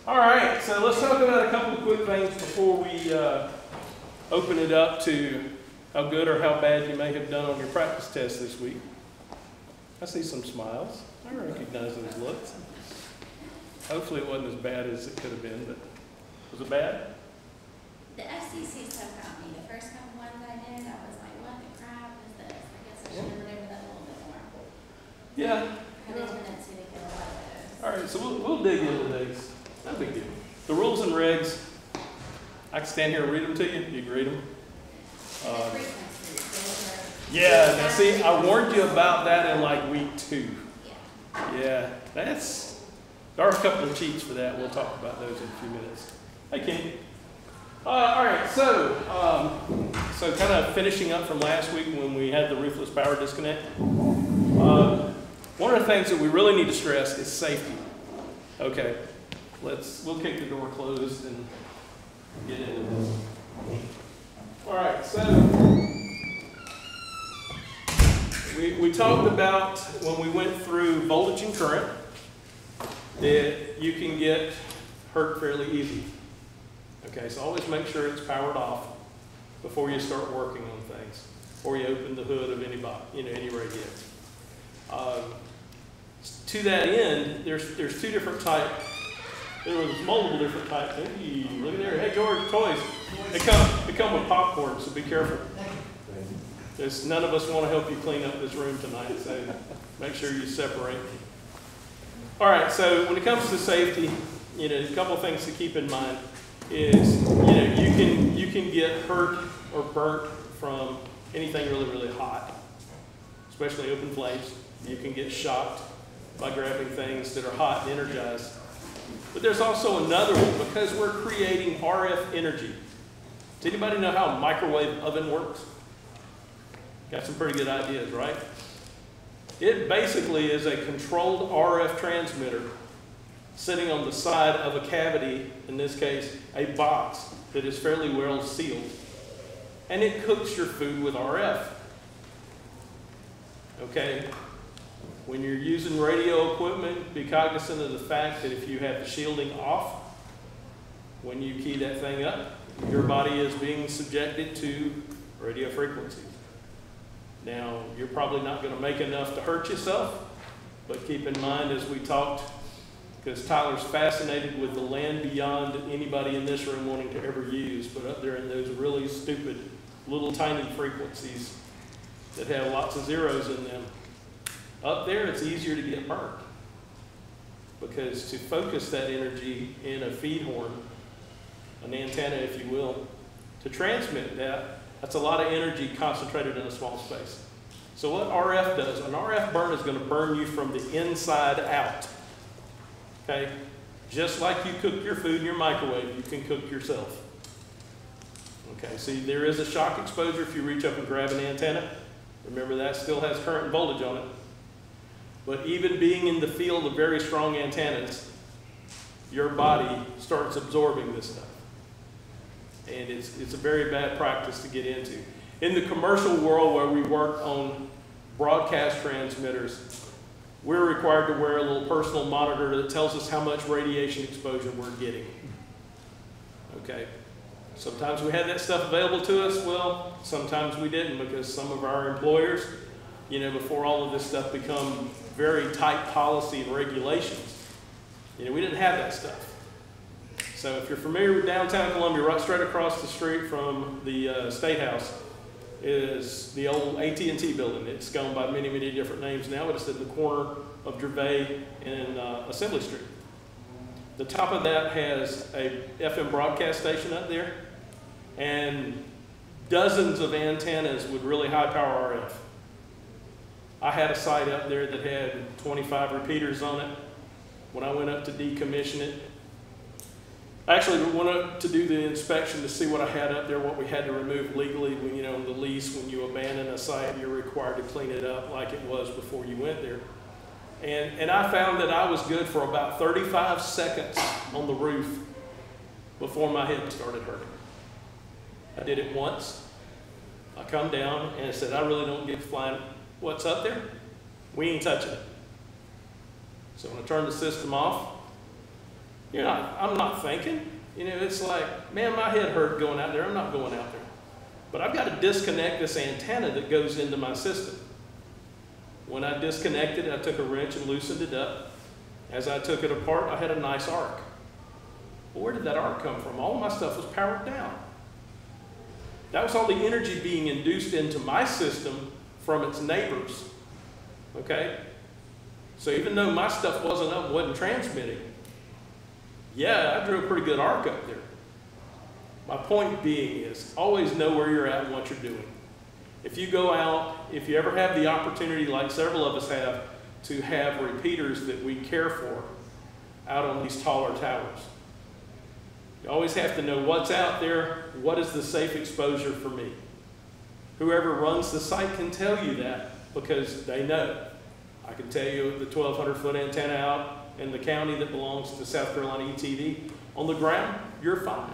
All right, so let's talk about a couple of quick things before we open it up to how good or how bad you may have done on your practice test this week. I see some smiles. I recognize those looks. Hopefully it wasn't as bad as it could have been, but was it bad? The FCC stuff got me. The first couple ones I did, I was like, what the crap is this? I guess I should have remembered that a little bit more. Yeah. I had a tendency to get a lot of those. All right, so we'll dig into these. No big deal. The rules and regs, I can stand here and read them to you. You can read them. Yeah, now see, I warned you about that in like week 2. Yeah, there are a couple of cheats for that. We'll talk about those in a few minutes. Hey, Ken. All right, so kind of finishing up from last week when we had the roofless power disconnect. One of the things that we really need to stress is safety. Okay, we'll kick the door closed and get into this. All right, so we talked about when we went through voltage and current that you can get hurt fairly easy. Okay, so always make sure it's powered off before you start working on things, or you open the hood of any radiator. To that end, there's 2 different types. There was multiple different types. Hey, look at there. Hey, George, toys. They come with popcorn, so be careful. None of us want to help you clean up this room tonight, so make sure you separate. All right, so when it comes to safety, a couple of things to keep in mind is, you can get hurt or burnt from anything really, really hot, especially open flames. You can get shocked by grabbing things that are hot and energized. But there's also another one, because we're creating RF energy. Does anybody know how a microwave oven works? Got some pretty good ideas, right? It basically is a controlled RF transmitter sitting on the side of a cavity, in this case, a box that is fairly well sealed. And it cooks your food with RF. Okay? When you're using radio equipment, be cognizant of the fact that if you have the shielding off, when you key that thing up, your body is being subjected to radio frequencies. Now, you're probably not going to make enough to hurt yourself, but keep in mind, as we talked, because Tyler's fascinated with the land beyond anybody in this room wanting to ever use, but up there in those really stupid little tiny frequencies that have lots of zeros in them. Up there, it's easier to get burnt, because to focus that energy in a feed horn, an antenna, if you will, to transmit that's a lot of energy concentrated in a small space. So what RF does, an RF burn is going to burn you from the inside out. Okay? Just like you cook your food in your microwave, you can cook yourself. Okay, see, there is a shock exposure if you reach up and grab an antenna. Remember, that still has current and voltage on it. But even being in the field of very strong antennas, your body starts absorbing this stuff. And it's a very bad practice to get into. In the commercial world where we work on broadcast transmitters, we're required to wear a little personal monitor that tells us how much radiation exposure we're getting. Okay? Sometimes we had that stuff available to us. Well, sometimes we didn't, because some of our employers, before all of this stuff become very tight policy and regulations, we didn't have that stuff. So if you're familiar with downtown Columbia, right straight across the street from the State House is the old AT&T building. It's gone by many, many different names now, but it's at the corner of Gervais and Assembly Street. The top of that has a FM broadcast station up there and dozens of antennas with really high power RF. I had a site up there that had 25 repeaters on it. When I went up to decommission it, I actually went up to do the inspection to see what I had up there, what we had to remove legally. When, on the lease, when you abandon a site, you're required to clean it up like it was before you went there. And I found that I was good for about 35 seconds on the roof before my head started hurting. I did it once. I come down and I said, I really don't get flying. What's up there? We ain't touching it. So when I turned the system off, I'm not thinking. It's like, man, my head hurt going out there. I'm not going out there. But I've got to disconnect this antenna that goes into my system. When I disconnected it, I took a wrench and loosened it up. As I took it apart, I had a nice arc. Well, where did that arc come from? All of my stuff was powered down. That was all the energy being induced into my system from its neighbors. Okay? So even though my stuff wasn't transmitting, yeah, I drew a pretty good arc up there. My point being is, always know where you're at and what you're doing. If you go out, if you ever have the opportunity, like several of us have, to have repeaters that we care for out on these taller towers, you always have to know what's out there, what is the safe exposure for me. Whoever runs the site can tell you that because they know. I can tell you the 1,200-foot antenna out in the county that belongs to South Carolina ETD, on the ground, you're fine.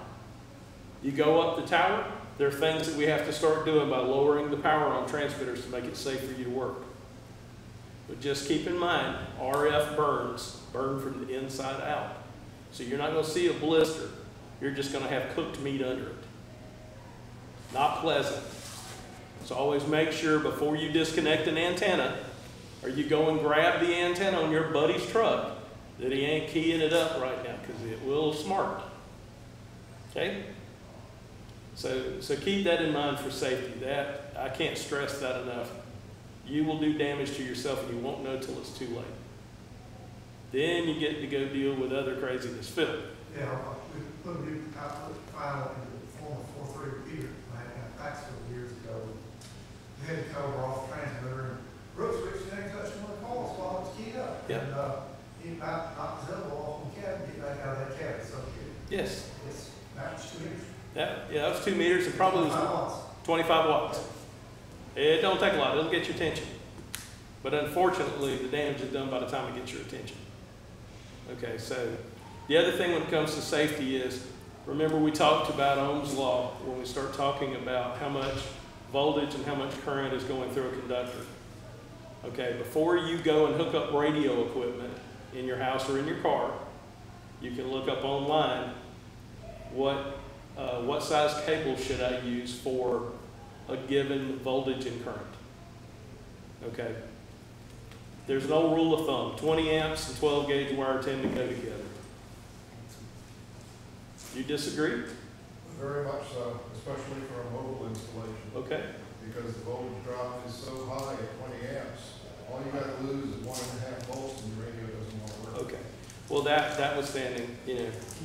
You go up the tower, there are things that we have to start doing by lowering the power on transmitters to make it safe for you to work. But just keep in mind, RF burn from the inside out. So you're not going to see a blister. You're just going to have cooked meat under it. Not pleasant. So always make sure before you disconnect an antenna, or you go and grab the antenna on your buddy's truck, that he ain't keying it up right now, because it will smart. Okay? So keep that in mind for safety. That, I can't stress that enough. You will do damage to yourself and you won't know till it's too late. Then you get to go deal with other craziness. Phil. Yeah, we put a new output file into the form of 4.3 repeater. I had a fax years ago. We had to cover off the transmitter and Brooks switch didn't touch one of the calls while it's keyed up. Yeah. And he knocked his elbow off the cabin, get back out of that cabin. So Yes. That was 2 meters. Yeah, that was 2 meters and probably 25 watts. 25 watts. It don't take a lot, it'll get your attention. But unfortunately, the damage is done by the time it gets your attention. Okay, so the other thing when it comes to safety is, remember we talked about Ohm's law when we start talking about how much voltage and how much current is going through a conductor. Okay, before you go and hook up radio equipment in your house or in your car, you can look up online what size cable should I use for a given voltage and current. Okay. There's an old rule of thumb. 20 amps and 12 gauge wire tend to go together. You disagree? Very much so, especially for a mobile installation. Okay. Because the voltage drop is so high at 20 amps, all you got to lose is 1.5 volts and your radio doesn't want to work. Okay. Well, that withstanding,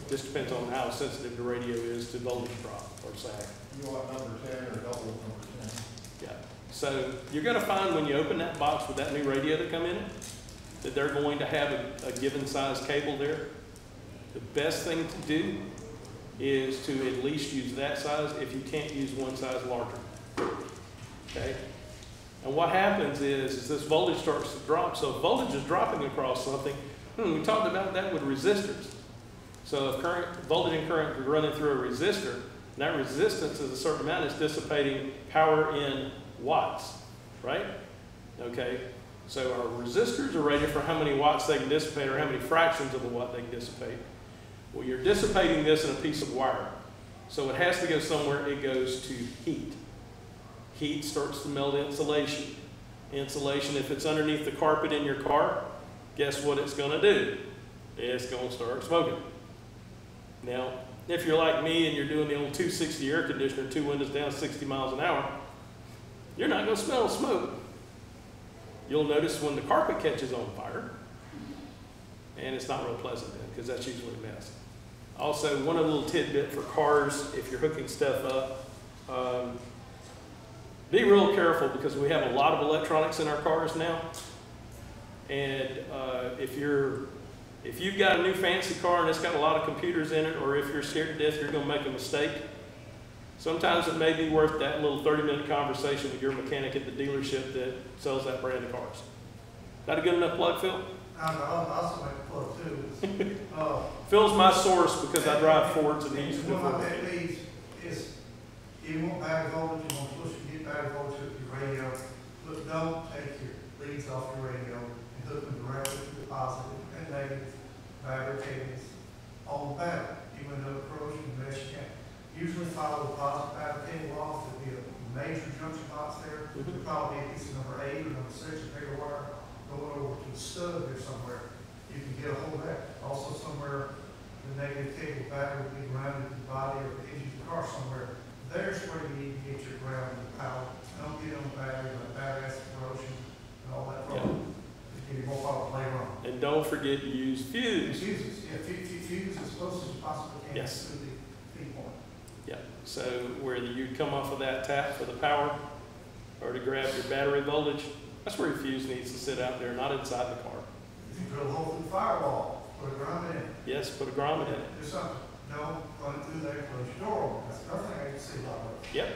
just depends on how sensitive the radio is to voltage drop or sag. You want number 10 or double number 10. Yeah. So you're going to find when you open that box with that new radio that come in it, that they're going to have a given size cable there. The best thing to do is to at least use that size if you can't use one size larger. Okay? And what happens is this voltage starts to drop. So if voltage is dropping across something, we talked about that with resistors. So if voltage and current are running through a resistor, and that resistance is a certain amount, it's dissipating power in watts, right? Okay, so our resistors are rated for how many watts they can dissipate or how many fractions of a watt they can dissipate. Well, you're dissipating this in a piece of wire. So it has to go somewhere. It goes to heat. Heat starts to melt insulation. Insulation, if it's underneath the carpet in your car, guess what it's going to do? It's going to start smoking. Now, if you're like me and you're doing the old 260 air conditioner, 2 windows down, 60 miles an hour, you're not going to smell smoke. You'll notice when the carpet catches on fire, and it's not real pleasant then, because that's usually a mess. Also, one other little tidbit for cars, if you're hooking stuff up, be real careful because we have a lot of electronics in our cars now. And if you've got a new fancy car and it's got a lot of computers in it, or if you're scared to death you're going to make a mistake, sometimes it may be worth that little 30-minute conversation with your mechanic at the dealership that sells that brand of cars. That a good enough plug, Phil? I'll also make a plug too. Phil's my source because I drive Fords and he used to do One of Fords. my pet peeves is you want battery voltage, you want to push and get battery voltage with your radio, but don't take your leads off your radio and hook them directly to the positive and negative battery cables. on the battery. You end up corrosion the best you can. Usually follow the positive battery cable off. There'll be a major junction box there. There'll probably be a piece of number 8 or number 6 of paper wire going over to the stud there somewhere. You can get a hold of that. Also somewhere the negative cable battery will be grounded to the body or the engine of the car somewhere. There's where you need to get your ground and power. Don't get on the battery, like battery acid corrosion and all that problem. Give you more problems later on. And don't forget to use fuse. Fuses, yeah, fuse as close as you possibly can. Yes. To the feed point. Yeah, so whether you come off of that tap for the power or to grab your battery voltage, that's where your fuse needs to sit out there, not inside the car. If you drill a hole through the firewall, put a grommet in it. Yes, put a grommet in it. Do something. No, run it through there, close your door open. That's another thing I can see a lot of. Yep.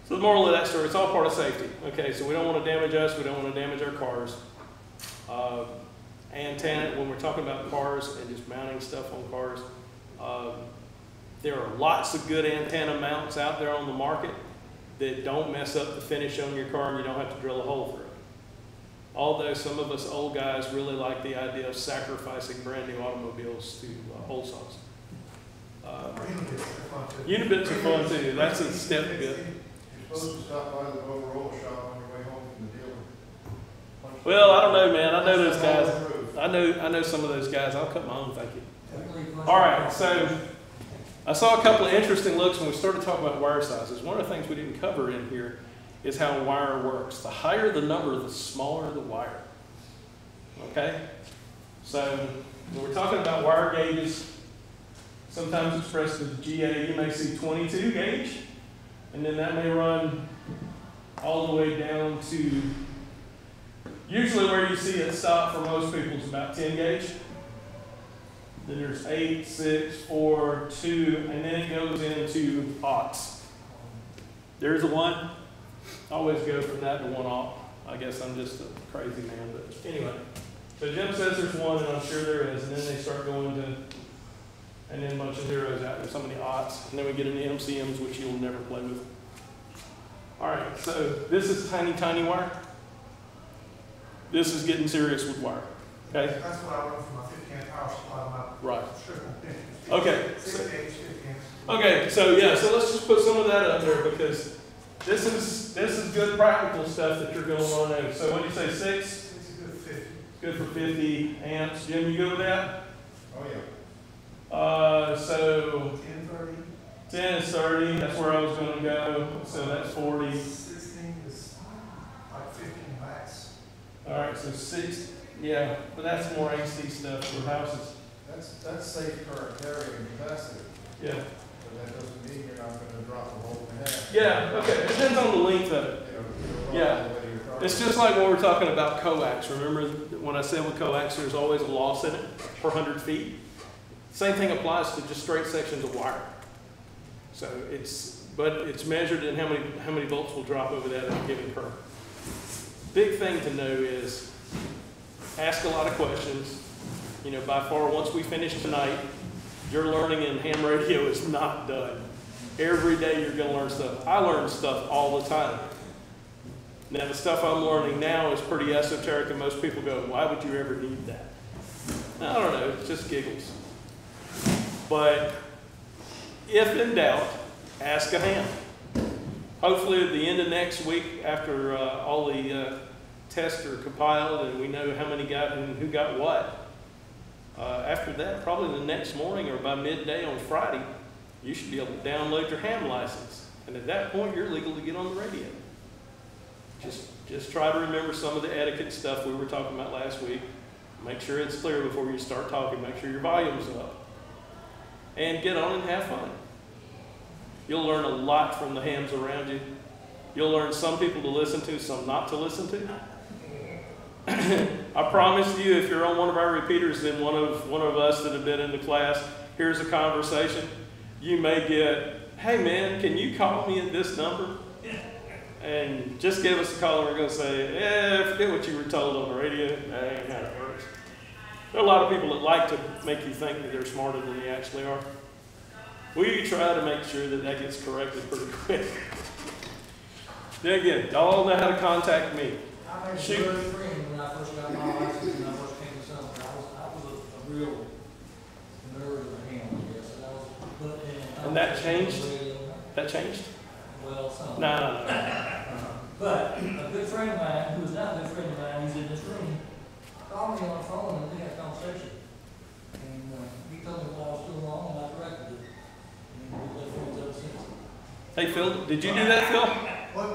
So the moral of that story, it's all part of safety. Okay, so we don't want to damage us, we don't want to damage our cars. Antenna, when we're talking about cars and just mounting stuff on cars, there are lots of good antenna mounts out there on the market that don't mess up the finish on your car and you don't have to drill a hole through it. Although some of us old guys really like the idea of sacrificing brand new automobiles to hole saws. Unibits are fun too. That's a step good. You're supposed to stop by the Motorola shop on your way home from the dealer. Well, I don't know, man. I know those guys. I know some of those guys. I'll cut my own, thank you. All right, so I saw a couple of interesting looks when we started talking about wire sizes. One of the things we didn't cover in here is how wire works. The higher the number, the smaller the wire. Okay? So when we're talking about wire gauges, sometimes expressed as GA, you may see 22 gauge, and then that may run all the way down to, usually where you see it stop for most people is about 10 gauge. Then there's 8, 6, 4, 2, and then it goes into aughts. There's a 1. Always go from that to 1 aught. I guess I'm just a crazy man, but anyway. So Jim says there's 1, and I'm sure there is, and then they start going to, and then a bunch of zeros out there, so many aughts, and then we get into MCMs, which you'll never play with. All right, so this is tiny, tiny wire. This is getting serious with wire. Okay? That's what I run for my 50 amp power supply. Right. Strip on pins. Okay. 6 gauge, 50 amps. Okay, so yeah, so let's just put some of that up there because this is good practical stuff that you're going to want to know. So what do you say, 6? It's a good 50. Good for 50 amps. Jim, you good with that? Oh, yeah. So 10, 30. 10 is 30. That's where I was going to go. So that's 40. 16 is like 15 max. All right, so 6. Yeah, but that's more AC stuff for houses. That's safe current carrying capacity, Yeah. but that doesn't mean you're not going to drop the whole in half. Yeah. Okay. It depends on the length of it. Yeah. It's just like when we're talking about coax. Remember when I said with coax, there's always a loss in it per 100 feet. Same thing applies to just straight sections of wire. So but it's measured in how many volts will drop over that in a given current. Big thing to know is ask a lot of questions. You know, by far, once we finish tonight, your learning in ham radio is not done. Every day you're going to learn stuff. I learn stuff all the time. Now, the stuff I'm learning now is pretty esoteric, and most people go, why would you ever need that? I don't know, it's just giggles. But if in doubt, ask a ham. Hopefully at the end of next week, after all the tests are compiled and we know how many got and who got what, after that, probably the next morning or by midday on Friday, you should be able to download your ham license. And at that point, you're legal to get on the radio. Just try to remember some of the etiquette stuff we were talking about last week. Make sure it's clear before you start talking. Make sure your volume's up. And get on and have fun. You'll learn a lot from the hams around you. You'll learn some people to listen to, some not to listen to. I promise you, if you're on one of our repeaters, then one of us that have been in the class, here's a conversation. You may get, hey man, can you call me at this number? And just give us a call and we're going to say, yeah, forget what you were told on the radio. That ain't how it works. There are a lot of people that like to make you think that they're smarter than they actually are. We try to make sure that that gets corrected pretty quick. Then again, y'all know how to contact me. I made a good friend when I first got my license and I first came to Sumter. I was a real And that changed? That changed? Well, some. No. But a good friend of mine, who is not a good friend of mine, he's in this room, called me on the phone and we had a conversation. And he told me what I was doing wrong and I corrected it. And we've been friends ever since. Hey, Phil, did you do that, Phil? What?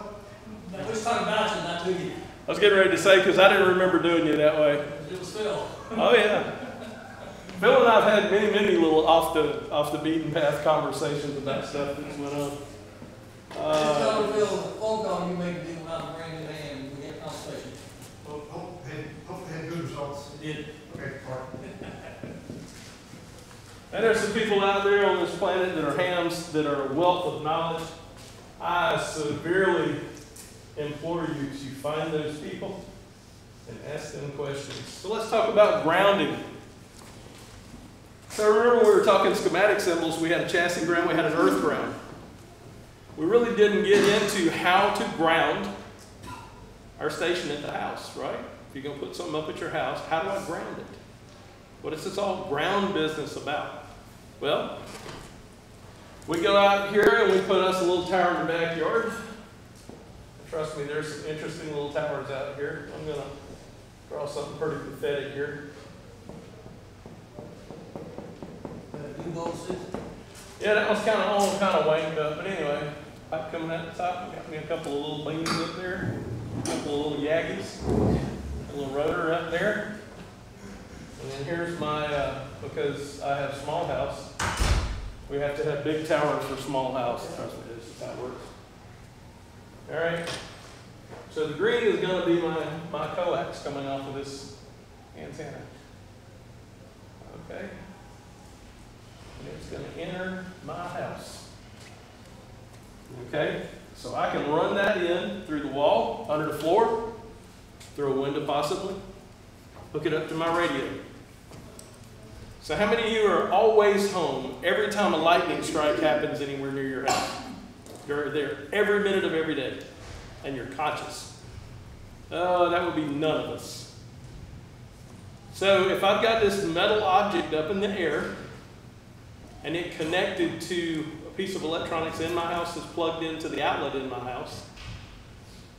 We was talking about you, not to you. I was getting ready to say, because I didn't remember doing you that way. It was Phil. Oh, yeah. Phil and I have had many little off the beaten path conversations about stuff that's went on. Just told Phil, the phone call you made me about the brand new man, we had a conversation. Hopefully had good results. It did. Okay, all right. And there's some people out there on this planet that are hams, that are a wealth of knowledge. I severely implore you to find those people and ask them questions. So let's talk about grounding. So remember when we were talking schematic symbols, we had a chassis ground, we had an earth ground. We really didn't get into how to ground our station at the house, right? If you're going to put something up at your house, how do I ground it? What is this all ground business about? Well, we go out here and we put us a little tower in the backyard. Trust me, there's some interesting little towers out here. I'm going to draw something pretty pathetic here. You both sit. Yeah, that was kind of wanked up, but anyway, pipe coming out the top. Got me a couple of little beans up there, a couple of little yaggies, a little rotor up there. And then here's my, because I have small house, we have to have big towers for small house. Trust me, this is how it works. All right. So the green is going to be my coax coming off of this antenna. Okay. And it's going to enter my house. Okay. So I can run that in through the wall, under the floor, through a window possibly, hook it up to my radio. So how many of you are always home every time a lightning strike happens anywhere near your house? You're there every minute of every day, and you're conscious. Oh, that would be none of us. So if I've got this metal object up in the air, and it connected to a piece of electronics in my house that's plugged into the outlet in my house,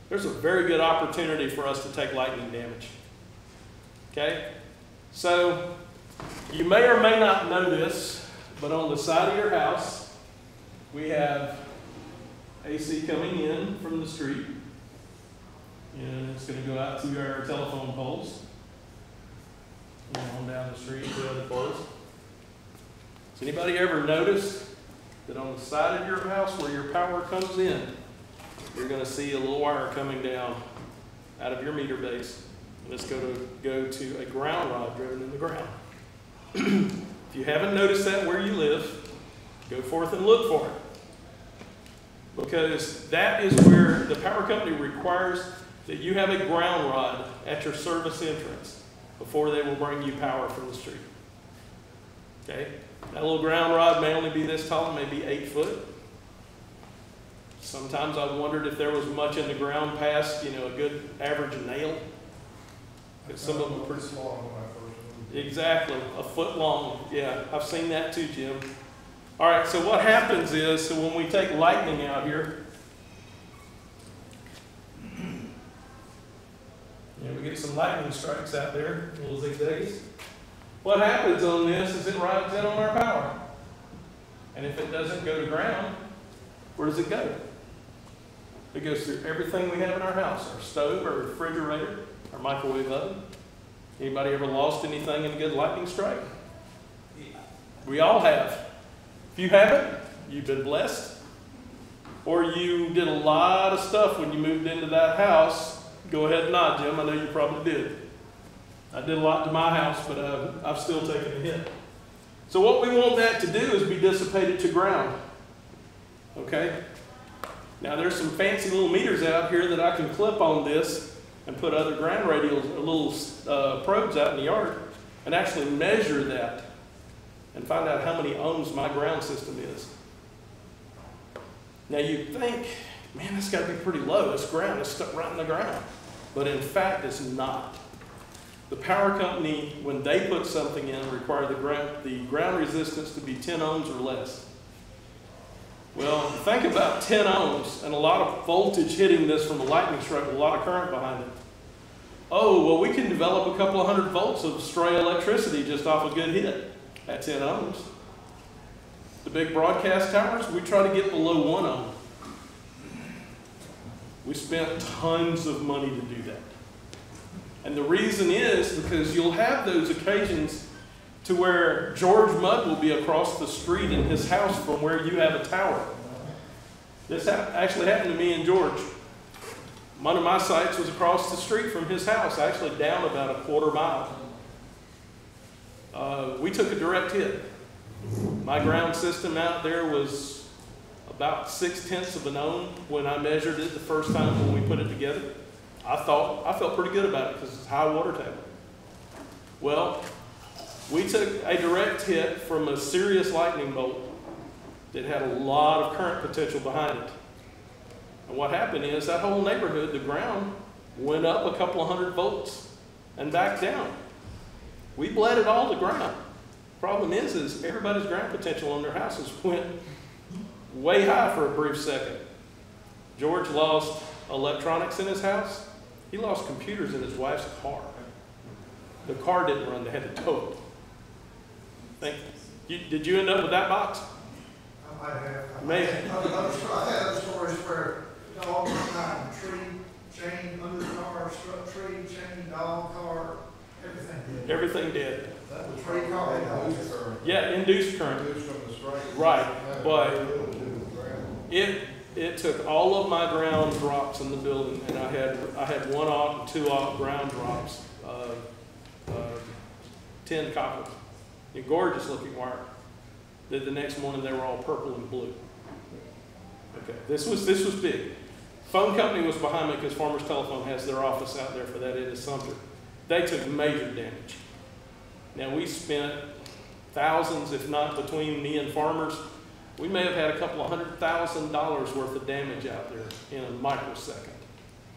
there's a very good opportunity for us to take lightning damage. Okay? So you may or may not know this, but on the side of your house, we have AC coming in from the street, and it's going to go out to our telephone poles, on down the street to the other poles. Has anybody ever noticed that on the side of your house where your power comes in, you're going to see a little wire coming down out of your meter base, and it's going to go to a ground rod driven in the ground. If you haven't noticed that where you live, go forth and look for it. Because that is where the power company requires that you have a ground rod at your service entrance before they will bring you power from the street. Okay? That little ground rod may only be this tall, maybe 8 foot. Sometimes I wondered if there was much in the ground past, a good average nail. Because some of them are pretty small when I first moved. Exactly, a foot long. Yeah, I've seen that too, Jim. All right, so what happens is, so when we take lightning out here, we get some lightning strikes out there, little zigzags. What happens on this is it rides in on our power. And if it doesn't go to ground, where does it go? It goes through everything we have in our house, our stove, our refrigerator, our microwave oven. Anybody ever lost anything in a good lightning strike? We all have. If you haven't, you've been blessed. Or you did a lot of stuff when you moved into that house. Go ahead and nod, Jim. I know you probably did. I did a lot to my house, but I've still taken a hit. So what we want that to do is be dissipated to ground. Okay? Now there's some fancy little meters out here that I can clip on this and put other ground radials, little probes out in the yard, and actually measure that and find out how many ohms my ground system is. Now you'd think, man, that's got to be pretty low. It's ground, it's stuck right in the ground. But in fact, it's not. The power company, when they put something in, require the ground resistance to be 10 ohms or less. Well, think about 10 ohms and a lot of voltage hitting this from a lightning strike with a lot of current behind it. Oh, well, we can develop a couple of 100 volts of stray electricity just off a good hit at 10 ohms. The big broadcast towers, we try to get below 1 ohm. We spent tons of money to do that. And the reason is because you'll have those occasions to where George Mudd will be across the street in his house from where you have a tower. This actually happened to me and George. One of my sites was across the street from his house, actually down about a quarter mile. We took a direct hit. My ground system out there was about 0.6 of an ohm when I measured it the first time when we put it together. I felt pretty good about it because it's high water table. Well, we took a direct hit from a serious lightning bolt that had a lot of current potential behind it. And what happened is that whole neighborhood, the ground went up a couple of 100 volts and back down. We bled it all to ground. Problem is everybody's ground potential on their houses went way high for a brief second. George lost electronics in his house. He lost computers in his wife's car. The car didn't run, they had to tow it. Did you end up with that box? I might have. Maybe. I had other stories where dog went out in a tree, chain under the car, struck tree, chain, dog, car, everything did. Everything did. That was Tree car, induced current. Yeah, induced current. Induced from the strike. Right, Had but very little to do with ground. it took all of my ground drops in the building, and I had 1 aught and 2 aught ground drops, 10 copper, a gorgeous looking wire. That the next morning they were all purple and blue. Okay, this was big. Phone company was behind me because Farmers Telephone has their office out there for that in Sumter. They took major damage. Now we spent thousands, if not between me and Farmers, we may have had a couple of $100,000 worth of damage out there in a microsecond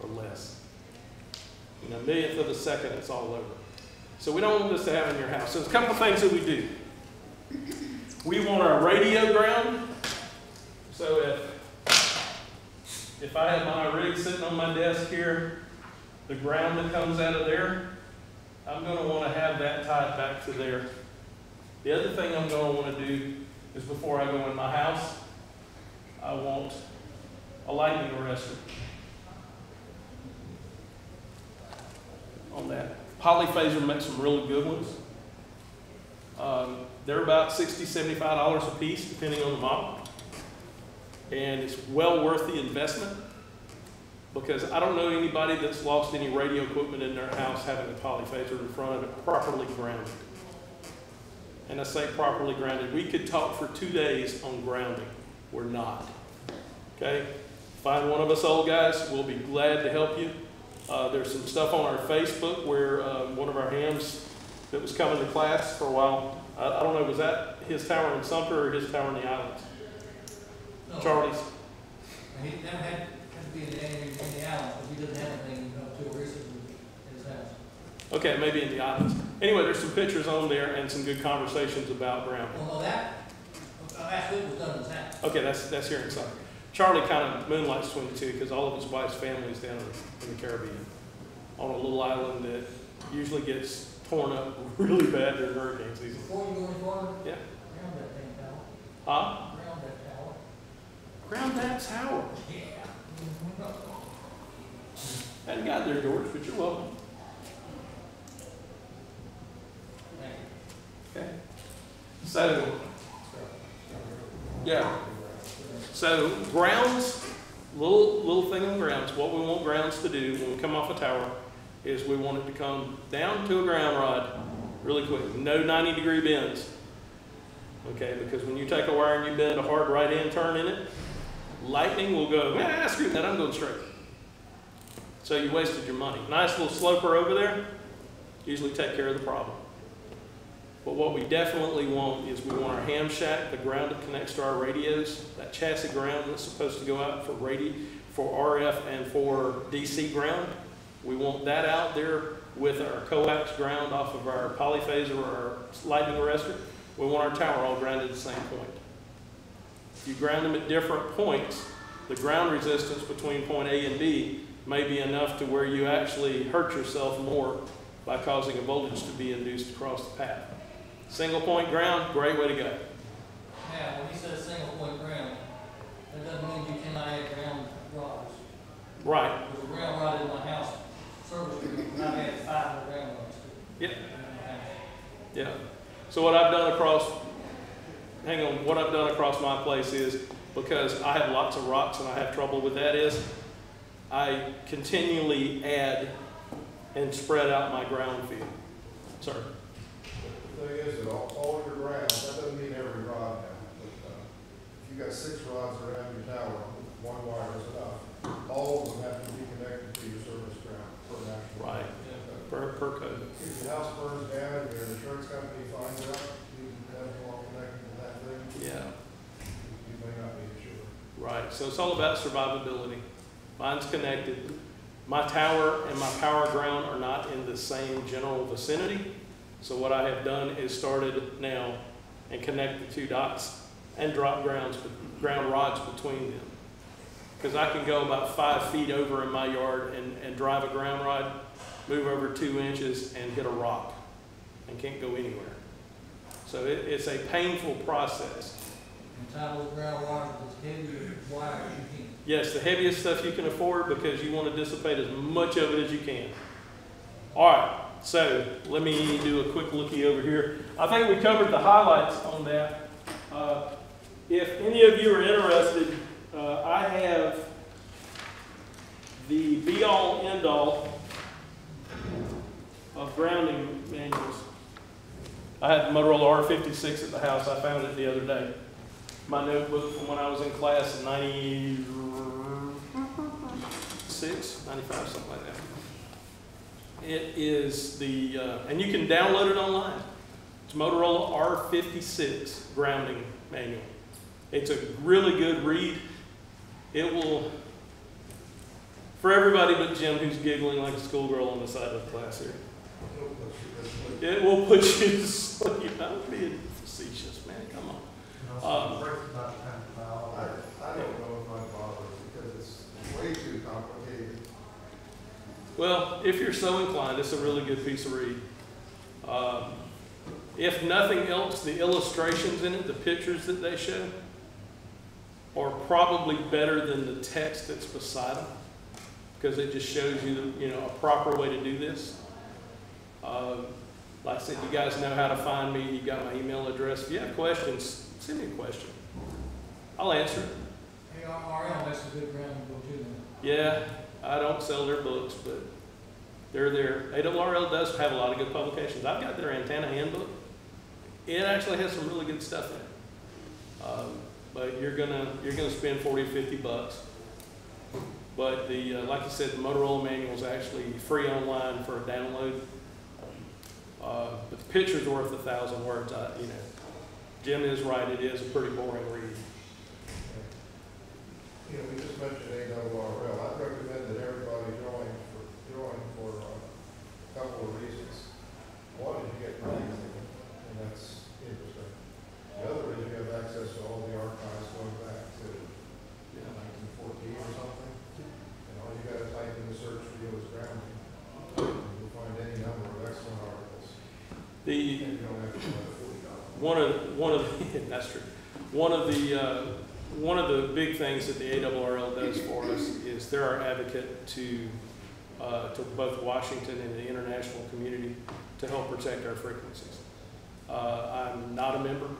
or less. In a millionth of a second, it's all over. So we don't want this to happen in your house. So there's a couple of things that we do. We want our radio ground. So if I have my rig sitting on my desk here, the ground that comes out of there, I'm going to want to have that tied back to there. The other thing I'm going to want to do is before I go in my house, I want a lightning arrestor on that. Polyphaser makes some really good ones. They're about $60, $75 a piece, depending on the model. And it's well worth the investment because I don't know anybody that's lost any radio equipment in their house having a polyphaser in front of it properly grounded. And I say properly grounded. We could talk for 2 days on grounding. We're not. Okay? Find one of us old guys. We'll be glad to help you. There's some stuff on our Facebook where one of our hams that was coming to class for a while, I don't know, was that his tower in Sumter or his tower in the islands? No. Charlie's. And he never had to be in the island, because he doesn't have anything until recently in his house. Okay, maybe in the islands. Anyway, there's some pictures on there and some good conversations about ground. Well, no, that, last week was done in his house. Okay, that's here in Sumter. Charlie kind of moonlights between the two because all of his wife's family is down in the Caribbean on a little island that usually gets torn up really bad during hurricane season. Before you go any farther, Yeah. ground that thing, pal. Huh? Ground that tower. Ground that tower. Yeah. Hadn't got there, George, but you're welcome. Thank you. Okay. So, yeah. So grounds, little thing on grounds. What we want grounds to do when we come off a tower is we want it to come down to a ground rod really quick. No 90-degree bends. Okay, because when you take a wire and you bend a hard right-hand turn in it, lightning will go, screw that, I'm going straight. So you wasted your money. Nice little sloper over there, usually take care of the problem. But what we definitely want is we want our ham shack, the ground that connects to our radios, that chassis ground that's supposed to go out for RF and for DC ground. We want that out there with our coax ground off of our polyphaser or our lightning arrestor. We want our tower all grounded at the same point. If you ground them at different points, the ground resistance between point A and B may be enough to where you actually hurt yourself more by causing a voltage to be induced across the path. Single point ground, great way to go. Now, when he says single point ground, that doesn't mean you cannot add ground rods. Right. There's a ground rod in my house, service group, and I've had 5 more ground rods. Yep. In my house. Yeah. So what I've done across, what I've done across my place is, because I have lots of rocks and I have trouble with that, is I continually add and spread out my ground field. Sorry. The thing is that all your ground, that doesn't mean every rod now, but if you've got 6 rods around your tower, 1 wire is enough. All of them have to be connected to your service ground for national. Right. Per code. If your house burns down and your insurance company finds out, you have them all connected to that thing, Yeah. you may not be sure. Right. So it's all about survivability. Mine's connected. My tower and my power ground are not in the same general vicinity. So what I have done is started now and connect the 2 dots and drop ground rods between them. Because I can go about 5 feet over in my yard and drive a ground rod, move over 2 inches and hit a rock and can't go anywhere. So it's a painful process. And tie those ground wires with as heavy a wire as you can. Yes, the heaviest stuff you can afford because you want to dissipate as much of it as you can. All right, so let me do a quick lookie over here. I think we covered the highlights on that. If any of you are interested, I have the be-all, end-all of grounding manuals. I had the Motorola R56 at the house. I found it the other day. My notebook from when I was in class in 96, 95, something like that. It is the, and you can download it online. It's Motorola R56 grounding manual. It's a really good read. It will, for everybody but Jim, who's giggling like a schoolgirl on the side of the class here, it will put you to sleep. I'm being facetious, man. Come on. I don't know if I'd bother because it's way too complicated. Well, if you're so inclined, it's a really good piece of read. If nothing else, the illustrations in it, the pictures that they show, are probably better than the text that's beside them, because it just shows you, a proper way to do this. Like I said, you guys know how to find me. You got my email address. If you have questions, send me a question. I'll answer it. Hey, RL makes a good ground book too, then. Yeah, I don't sell their books, but they're there. ARRL does have a lot of good publications. I've got their antenna handbook. It actually has some really good stuff in it. But you're gonna spend 40 to 50 bucks. But the like you said, the Motorola manual is actually free online for a download. But the picture's worth 1,000 words. Jim is right. It is a pretty boring read. We just mentioned ARRL. I'd recommend that everybody join for a couple of reasons. One is you get magazine, and that's interesting. The other is you have access to all the archives going back to 1914 or something. And all you got to type in the search field is grounding. You'll find any number of excellent articles. And you don't have to spend $40. One of the that's true. One of the big things that the ARRL does for us is they're our advocate to both Washington and the international community to help protect our frequencies. I'm not a member.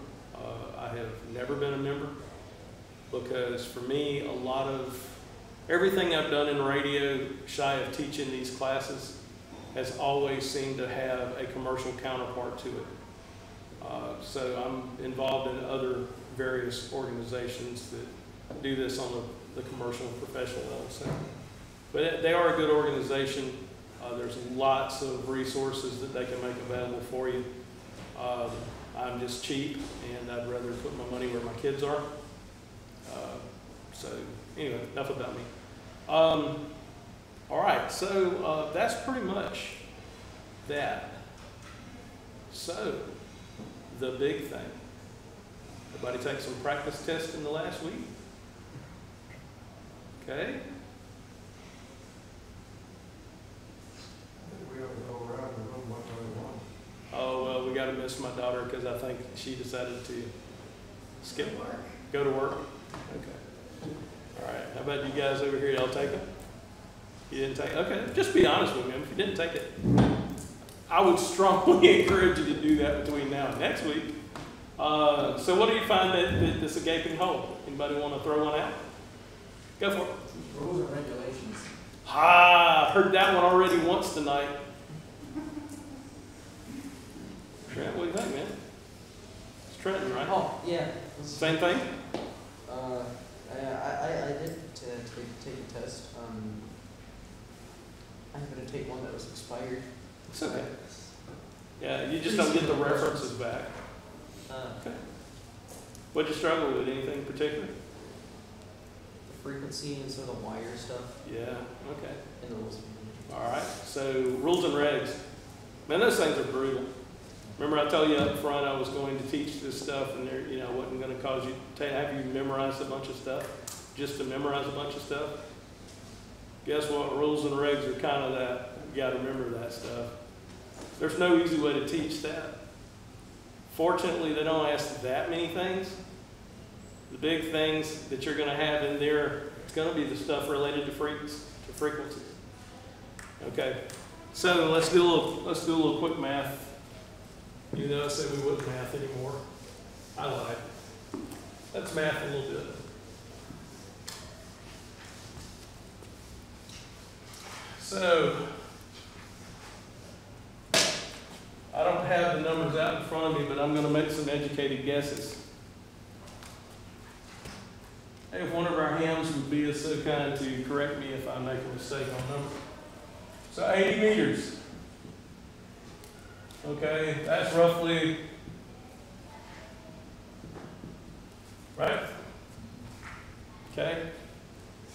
I have never been a member because for me, a lot of everything I've done in radio, shy of teaching these classes, has always seemed to have a commercial counterpart to it. So I'm involved in other various organizations that do this on the commercial and professional level. So, but they are a good organization. There's lots of resources that they can make available for you. I'm just cheap, and I'd rather put my money where my kids are. So anyway, enough about me. All right, so that's pretty much that. So the big thing. The Anybody take some practice tests in the last week? Okay. I think we ought to go around the room one by one. Oh, well, we got to miss my daughter because I think she decided to skip work. Go to work? Okay. All right. How about you guys over here? Y'all take it? You didn't take it? Okay. Just be honest with me. If you didn't take it, I would strongly encourage you to do that between now and next week. So what do you find that's a gaping hole? Anybody want to throw one out? Go for it. Rules and regulations. I've heard that one already once tonight. Trent, what do you think, man? It's Trenton, right? Oh, yeah. Same thing? I did take a test. I happened to take one that was expired. It's okay. Yeah, you just don't get the references back. Okay. What'd you struggle with? Anything in particular? The frequency and some of the wire stuff. Yeah, okay. And the rules. All right, so rules and regs. Man, those things are brutal. Remember I told you up front I was going to teach this stuff and there, I wasn't going to cause you to have you memorize a bunch of stuff, just to memorize a bunch of stuff. Guess what? Rules and regs are kind of that. You got to remember that stuff. There's no easy way to teach that. Fortunately, they don't ask that many things. The big things that you're going to have in there, it's going to be the stuff related to frequencies. Okay, so let's do a little quick math. You know, I said we wouldn't math anymore. I lied. Let's math a little bit. So, I don't have the numbers out in front of me, but I'm going to make some educated guesses. Hey, if one of our hams would be so kind to correct me if I make a mistake on number. So 80 meters. Okay, that's roughly, right? Okay.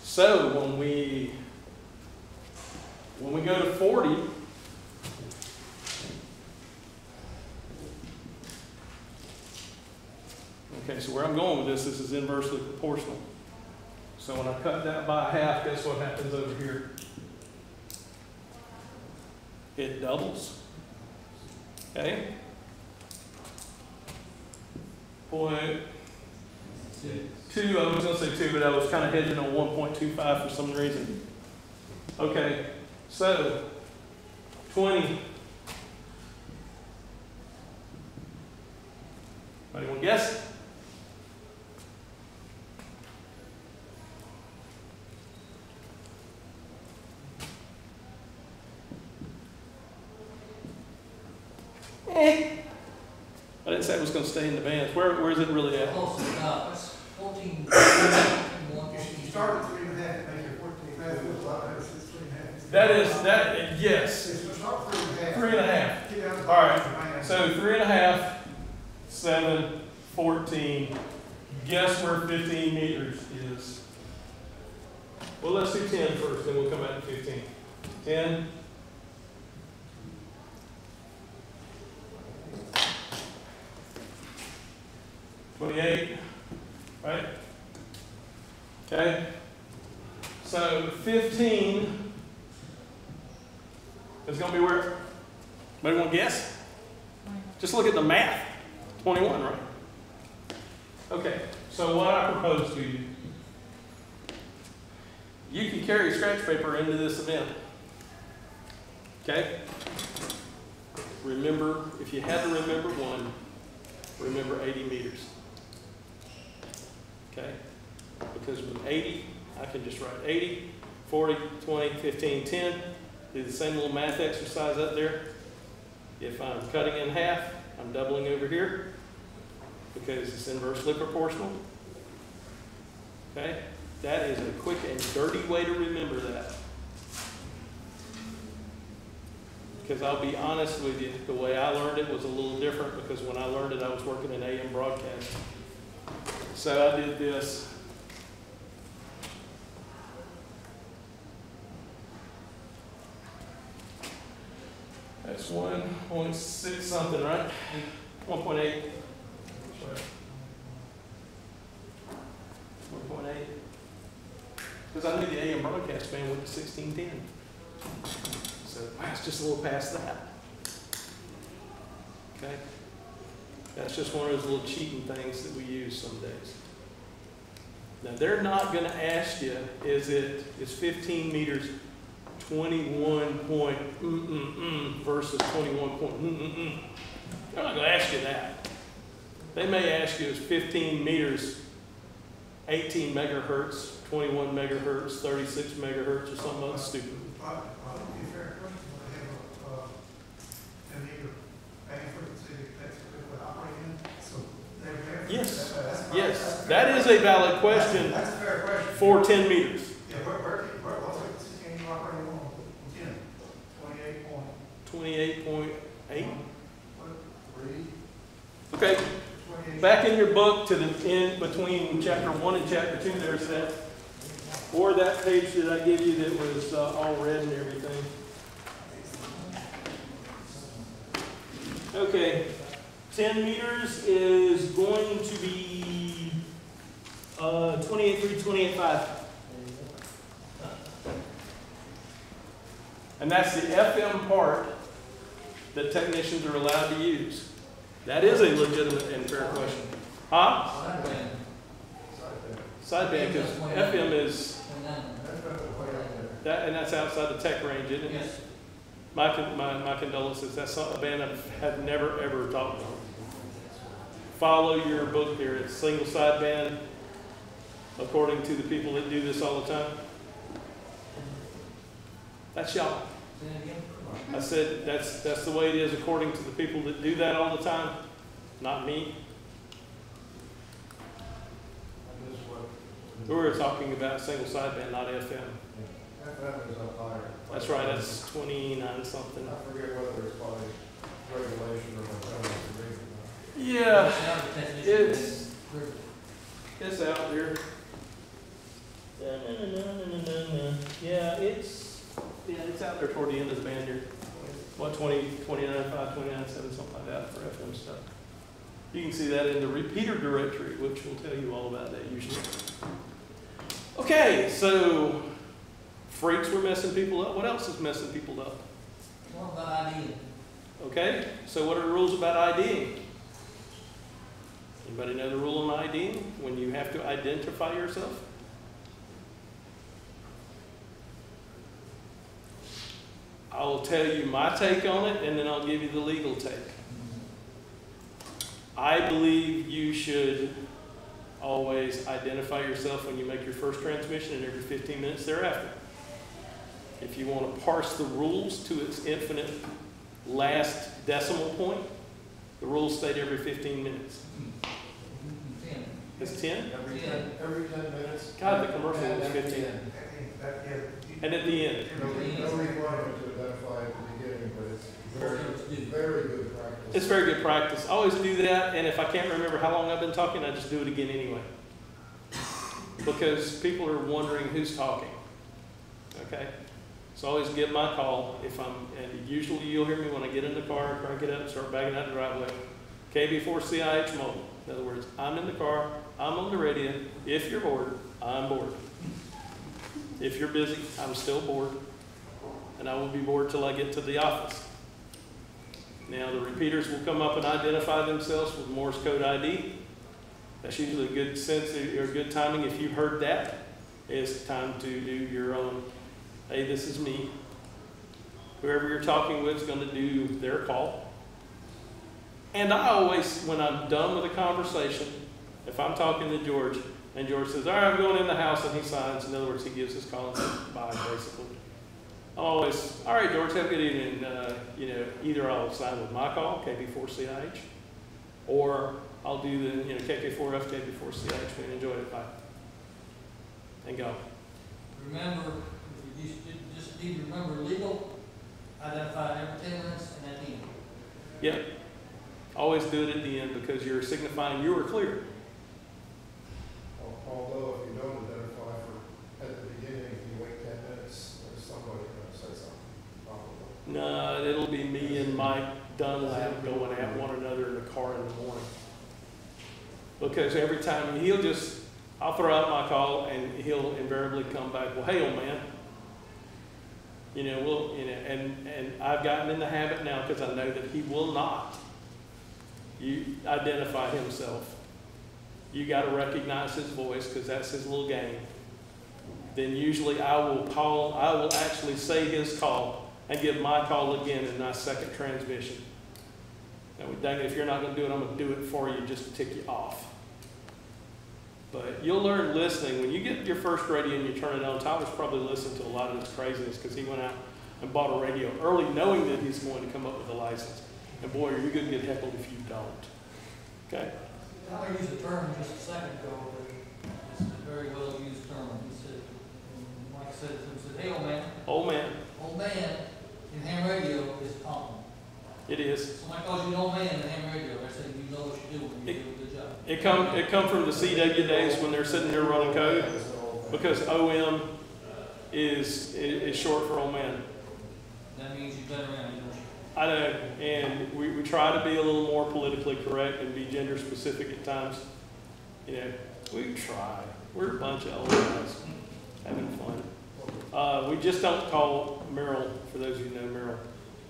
So when we go to 40, okay, so where I'm going with this is inversely proportional. So when I cut that by half, guess what happens over here? It doubles. Okay? Point 2, I was going to say 2, but I was kind of hedging on 1.25 for some reason. Okay, so 20. Anybody want to guess? I didn't say it was going to stay in the bands. Where is it really at? Close enough. It's 14. You start at 3.5, make it 14. That's a lot better since 3.5. That, yes. If you start 3.5. 3.5. Get down to All right. the band. So 3.5, 7, 14. Guess where 15 meters is? Well, let's do 10 first, then we'll come back to 15. 10. $28, right? Okay. So 15 is going to be where? Anybody want to guess? Just look at the math. 21, right? Okay. So what I propose to you, you can carry scratch paper into this event. Okay? Remember, if you had to remember one, remember 80 meters. Okay? Because with 80, I can just write 80, 40, 20, 15, 10. Do the same little math exercise up there. If I'm cutting in half, I'm doubling over here because it's inversely proportional. Okay? That is a quick and dirty way to remember that. Because I'll be honest with you, the way I learned it was a little different because when I learned it, I was working in AM broadcasting. So I did this. That's 1.6 something, right? 1.8. Because I knew the AM broadcast band went to 1610. So it's just a little past that. Okay? That's just one of those little cheating things that we use some days. Now, they're not going to ask you, is 15 meters 21 point versus 21 point They're not going to ask you that. They may ask you, is 15 meters 18 megahertz, 21 megahertz, 36 megahertz, or something other stupid. Be fair question, they have a 10 meter band frequency that's what they operate in, so they're. Yes, that's yes, that is a valid question That's a fair question. for 10 meters. Yeah, what frequency can you operate on 10? 28 point. 28.8. What, 3? Okay, 28. back in your book to the end between chapter 1 and chapter 2, there's that, or that page that I gave you that was all red and everything. Okay, 10 meters is going to be 28.3, 28.5. And that's the FM part that technicians are allowed to use. That is a legitimate and fair question. Huh? Sideband. Sideband, because FM is, That's got the way out there. that, and that's outside the tech range, isn't it? Yes. My condolences. That's not a band I have never, ever talked about. Follow your book here. It's single sideband, according to the people that do this all the time. That's y'all. Say it again. I said that's the way it is according to the people that do that all the time, not me. And this is what. We were talking about single sideband, not FM. FM is up higher. That's right. That's 29 something. I forget whether it's by regulation or by federal agreement. Yeah, Now the technician it's is- it's out there. Yeah, it's out there toward the end of the band here. What, 29.5, 29.7, something like that for FM stuff. You can see that in the repeater directory, which will tell you all about that usually. Okay, so freaks were messing people up. What else is messing people up? What about ID? Okay, so what are the rules about IDing? Anybody know the rule on IDing? When you have to identify yourself? I'll tell you my take on it, and then I'll give you the legal take. I believe you should always identify yourself when you make your first transmission and every 15 minutes thereafter. If you want to parse the rules to its infinite last decimal point, the rules state every 15 minutes. 10. It's 10? Every 10 minutes. God, the commercial and was at the 15. end. And at the end. No requirement to identify at the beginning, but it's very good practice. It's very good practice. I always do that, and if I can't remember how long I've been talking, I just do it again anyway. Because people are wondering who's talking. Okay? So I always give my call if and usually you'll hear me when I get in the car, crank it up, and start backing out the driveway. KB4CIH mobile. In other words, I'm in the car, I'm on the radio. If you're bored, I'm bored. If you're busy, I'm still bored. And I will be bored till I get to the office. Now the repeaters will come up and identify themselves with Morse code ID. That's usually a good sense or good timing. If you heard that, it's time to do your own, hey, this is me. Whoever you're talking with is going to do their call. And I always, when I'm done with a conversation, if I'm talking to George, and George says, all right, I'm going in the house, and he signs. In other words, he gives his call and says bye, basically. I'm always, all right, George, have a good evening. Either I'll sign with my call, KB4CIH, or I'll do the, KK4F, KB4CIH, and enjoy it, bye. And go. Remember, if you just need to remember legal, identify every 10 minutes and at the end. Yep. Always do it at the end because you're signifying you are clear. Although if you don't identify at the beginning, if you wait 10 minutes, there's somebody going to say something, probably. No, it'll be me and Mike Dunlap going at one another in the car in the morning. Because every time, I'll throw out my call, and he'll invariably come back, well, hey, old man. You know, and I've gotten in the habit now because I know that he will not identify himself. You got to recognize his voice because that's his little game. Then usually I will actually say his call and give my call again in my second transmission. Now, dang it, if you're not going to do it, I'm going to do it for you just to tick you off. But you'll learn listening. When you get your first radio and you turn it on, Tyler's probably listened to a lot of this craziness because he went out and bought a radio early knowing that he's going to come up with a license. And boy, are you going to get heckled if you don't. Okay? I used a term just a second ago, but it's a very well used term. He said, Mike said to him, he said, hey, old man. Old man. Old man in ham radio is a compliment. It is. Somebody calls you an old man in ham radio, they say you know what you're doing, you do a good job. It come from the CW days when they're sitting there running code, because OM is short for old man. That means you've been around, don't you? I know, and we try to be a little more politically correct and be gender specific at times. You know, we try. We're a bunch of old guys having fun. We just don't call Merrill, for those of you who know Merrill,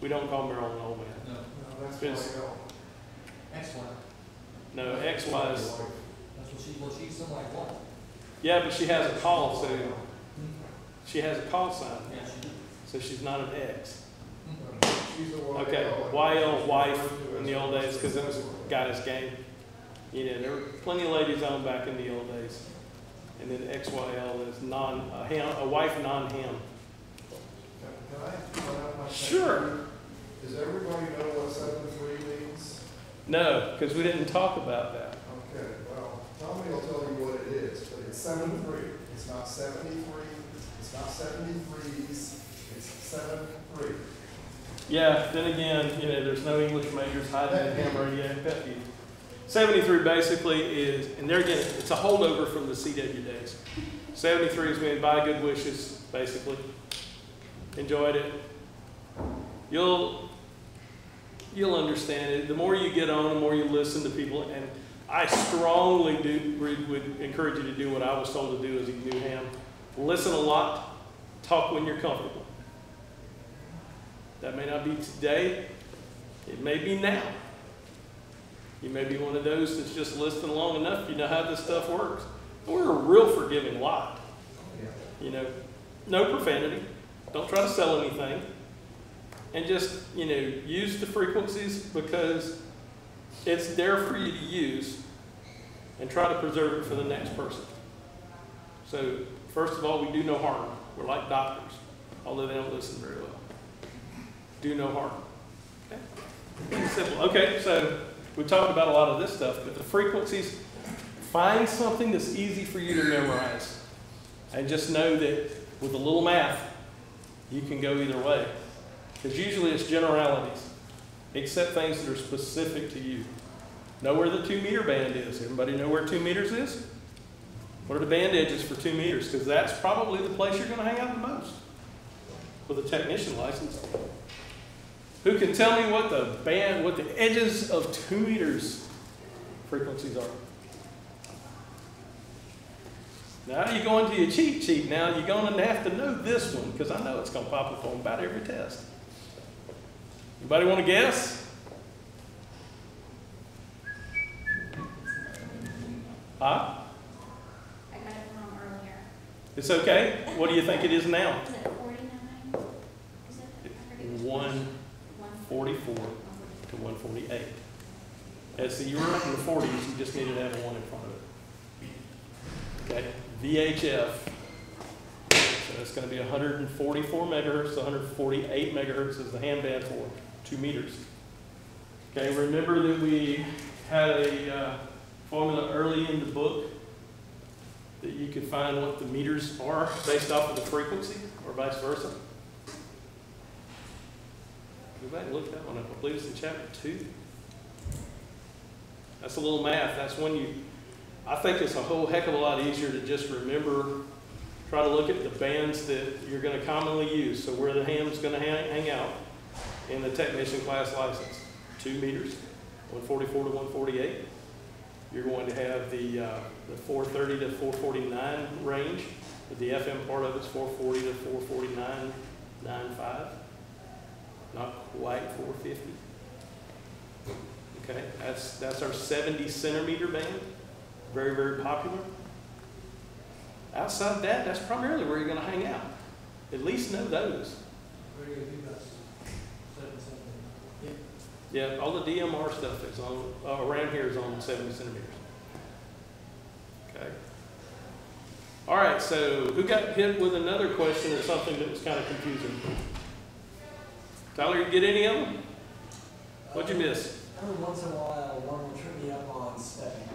we don't call Merrill an old man. No, that's It's- why I go. Ex-wife. No, ex-wife. That's what she's somebody's wife. Yeah, but she has a call, so she has a call sign, Yeah, she did. so she's not an ex. She's the one. Okay, YL, wife in the old days, because it was a guy's game. You know, there were plenty of ladies on back in the old days. And then XYL is a wife non-ham. Can I point out my thing? Sure. Does everybody know what 7-3 means? No, because we didn't talk about that. Okay, well, Tommy will tell you what it is, but it's 7-3. It's not 73, it's not 73s, it's 7-3. Yeah, then again, you know, there's no English majors hiding in ham radio. 73 basically is, and there again, it's a holdover from the CW days. 73 is mean buy good wishes, basically. Enjoyed it. You'll understand it. The more you get on, the more you listen to people, and I strongly would encourage you to do what I was told to do as a new ham. Listen a lot, talk when you're comfortable. That may not be today, it may be now. You may be one of those that's just listening long enough, you know how this stuff works. We're a real forgiving lot. You know, no profanity, don't try to sell anything, and just, you know, use the frequencies because it's there for you to use, and try to preserve it for the next person. So, first of all, we do no harm. We're like doctors, although they don't listen very well. Do no harm. Okay? Pretty simple. Okay, so we talked about a lot of this stuff, but the frequencies, find something that's easy for you to memorize. And just know that with a little math, you can go either way. Because usually it's generalities, except things that are specific to you. Know where the 2 meter band is. Everybody know where 2 meters is? What are the band edges for 2 meters? Because that's probably the place you're going to hang out the most with a technician license. Who can tell me what the edges of 2 meters frequencies are? Now you go into your cheat sheet. Now you're going to have to know this one because I know it's going to pop up on about every test. Anybody want to guess? Huh? I got it wrong earlier. It's okay. What do you think it is now? Is it 49? Is it? I forget which one. 144 to 148. And so you were up in the 40s, you just needed to have a 1 in front of it. Okay, VHF. So it's going to be 144 megahertz, 148 megahertz is the ham band for 2 meters. Okay, remember that we had a formula early in the book that you could find what the meters are based off of the frequency, or vice versa. Go back and look that one up. I believe it's in chapter 2. That's a little math. That's when I think it's a whole heck of a lot easier to just remember, try to look at the bands that you're going to commonly use. So where the ham's going to hang out in the technician class license. 2 meters, 144 to 148. You're going to have the 430 to 449 range, but the FM part of it's 440 to 449.95. Not quite 450. Okay, that's our 70 centimeter band. Very, very popular. Outside that, that's primarily where you're going to hang out. At least know those. Radio U.S. 770. Yeah, all the DMR stuff is on, around here is on 70 centimeters. Okay. All right, so who got hit with another question or something that was kind of confusing? Tyler, you get any of them? What'd you miss? Every once in a while, one will trip me up on stepping.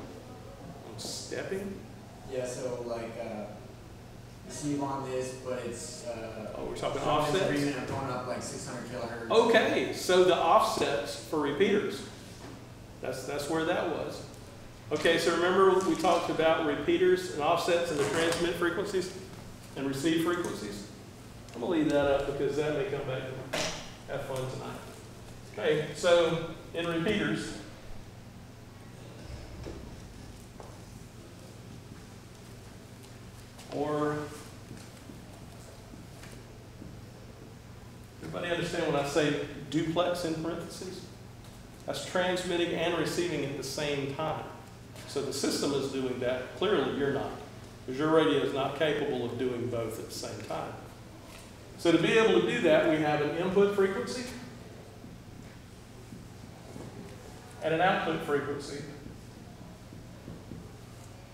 On stepping? Yeah, so like, receive on this, but it's, Oh, we're talking for some offsets? reason I'm going up like 600 kilohertz. Okay, so the offsets for repeaters. That's where that was. Okay, so remember we talked about repeaters and offsets and the transmit frequencies and receive frequencies? I'm gonna leave that up because that may come back and have fun tonight. Okay, so in repeaters, or everybody understand when I say duplex in parentheses? That's transmitting and receiving at the same time. So the system is doing that. Clearly you're not, because your radio is not capable of doing both at the same time. So to be able to do that, we have an input frequency and an output frequency.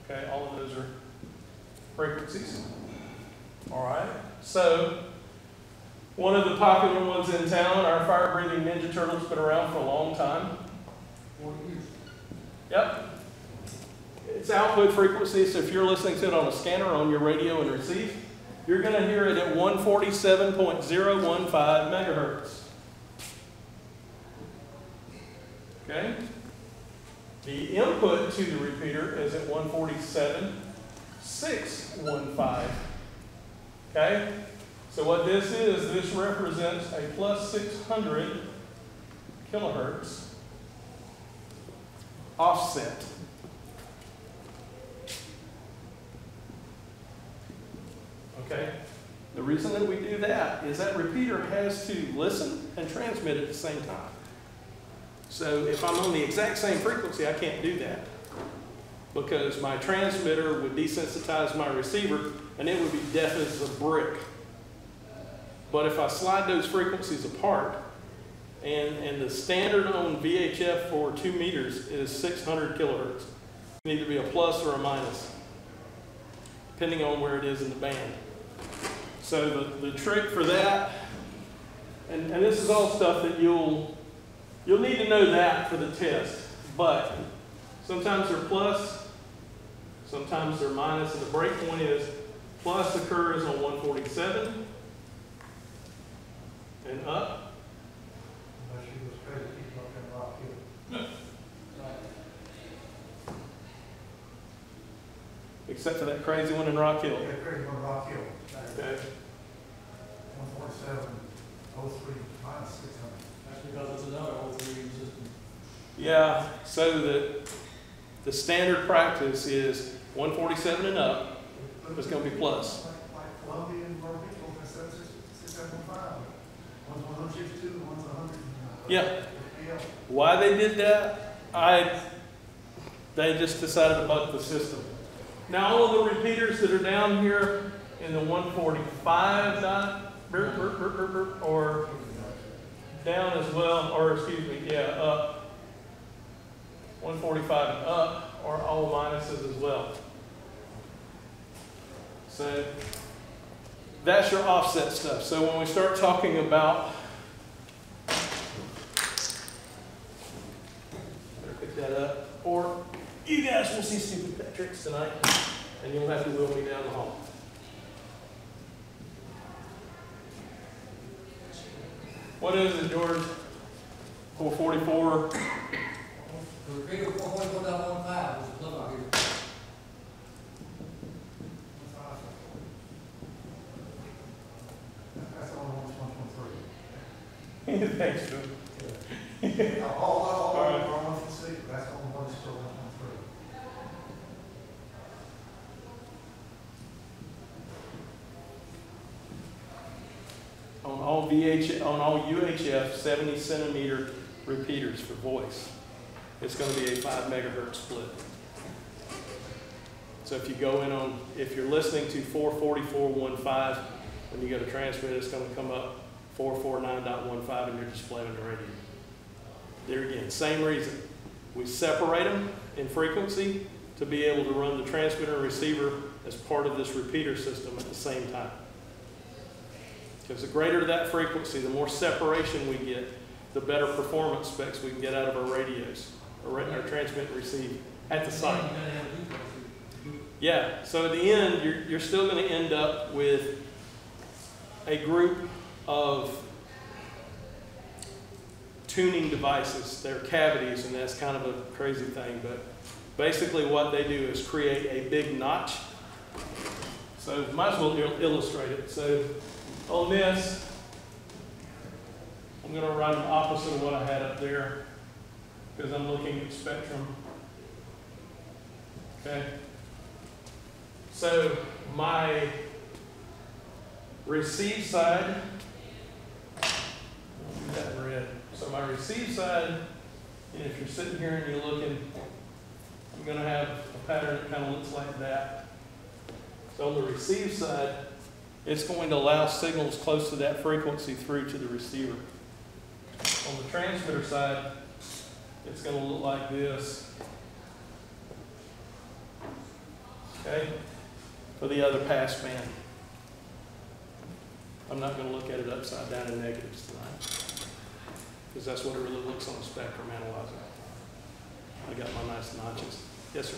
Okay, all of those are frequencies. All right, so one of the popular ones in town, our fire-breathing Ninja Turtle's been around for a long time. 40 years. Yep. It's output frequency, so if you're listening to it on a scanner on your radio and receive, you're going to hear it at 147.015 megahertz. Okay? The input to the repeater is at 147.615. Okay? So what this is, this represents a plus 600 kilohertz offset. Okay? The reason that we do that is that repeater has to listen and transmit at the same time. So if I'm on the exact same frequency, I can't do that because my transmitter would desensitize my receiver and it would be deaf as a brick. But if I slide those frequencies apart, and the standard on VHF for 2 meters is 600 kilohertz. You need to be a plus or a minus, depending on where it is in the band. So the trick for that, and this is all stuff that you'll need to know that for the test, but sometimes they're plus, sometimes they're minus, and the break point is plus occurs on 147 and up. Unless you was crazy, keep up in Rock Hill. Except for that crazy one in Rock Hill. Yeah, crazy one, Rock Hill. Okay. 147.03 minus 600. That's because it's another whole 3 system. Yeah, so the standard practice is 147 and up. It's going to be plus. Like Columbia and Murphy, 147.675. One's 162, one's 100. Yeah. Why they did that, they just decided to bug the system. Now all of the repeaters that are down here in the 145 dot, or down as well, or excuse me, yeah, up, 145 and up, are all minuses as well. So that's your offset stuff. So when we start talking about, better pick that up, or you guys will see stupid pet tricks tonight, and you'll have to wheel me down the hall. What is it, George? 444. The repeater 4.1.15 was the plug out here. That's the only one, 123. Thanks, George. All right. are 1 from 6, but that's the only one that's still 123. all UHF 70 centimeter repeaters for voice. It's going to be a 5 megahertz split. So if you go in on, if you're listening to 444.15, when you go to transmit, it's going to come up 449.15 and you're displaying the radio. There again, same reason. We separate them in frequency to be able to run the transmitter and receiver as part of this repeater system at the same time. Because the greater that frequency, the more separation we get, the better performance specs we can get out of our radios, our transmit and receive at the site. Yeah, so at the end, you're still going to end up with a group of tuning devices. They're cavities, and that's kind of a crazy thing, but basically what they do is create a big notch. So might as well illustrate it. So on this, I'm going to run the opposite of what I had up there because I'm looking at spectrum. Okay. So my receive side, I'll do that in red. So my receive side, and if you're sitting here and you're looking, I'm going to have a pattern that kind of looks like that. So on the receive side, it's going to allow signals close to that frequency through to the receiver. On the transmitter side, it's going to look like this. Okay? For the other pass band. I'm not going to look at it upside down in negatives tonight, because that's what it really looks on a spectrum analyzer. I got my nice notches. Yes, sir?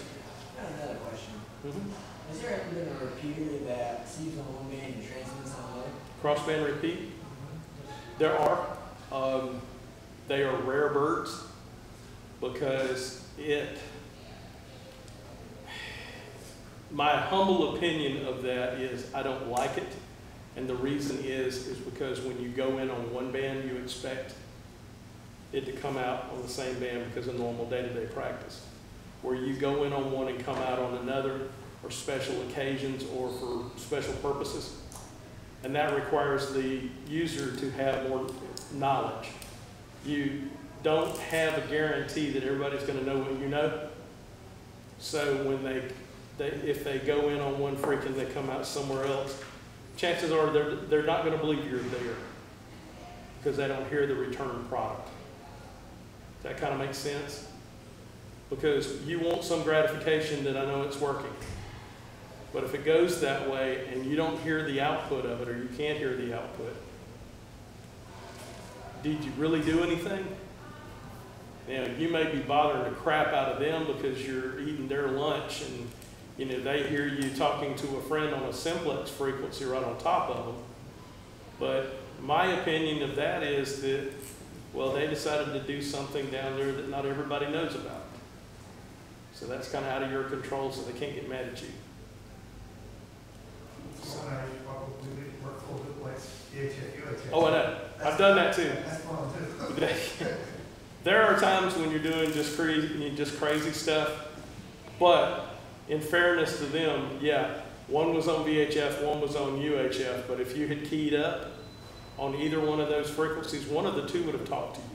I have another question. Mm-hmm. Has there ever been a repeater that receives on one band and transmits on the other? Crossband repeat? There are. They are rare birds because my humble opinion of that is I don't like it. And the reason is because when you go in on one band, you expect it to come out on the same band because of normal day-to-day practice. Where you go in on one and come out on another, or special occasions or for special purposes. And that requires the user to have more knowledge. You don't have a guarantee that everybody's going to know what you know. So when if they go in on one freak and they come out somewhere else, chances are they're not going to believe you're there because they don't hear the return product. That kind of makes sense? Because you want some gratification that I know it's working. But if it goes that way and you don't hear the output of it, or you can't hear the output, did you really do anything? You know, you may be bothering the crap out of them because you're eating their lunch and you know they hear you talking to a friend on a simplex frequency right on top of them. But my opinion of that is that, well, they decided to do something down there that not everybody knows about. So that's kind of out of your control, so they can't get mad at you. So now you probably work full duplex, UHF, UHF. Oh, I know. I've done that too. That's fun too. There are times when you're doing just crazy stuff, but in fairness to them, yeah, one was on VHF, one was on UHF, but if you had keyed up on either one of those frequencies, one of the two would have talked to you.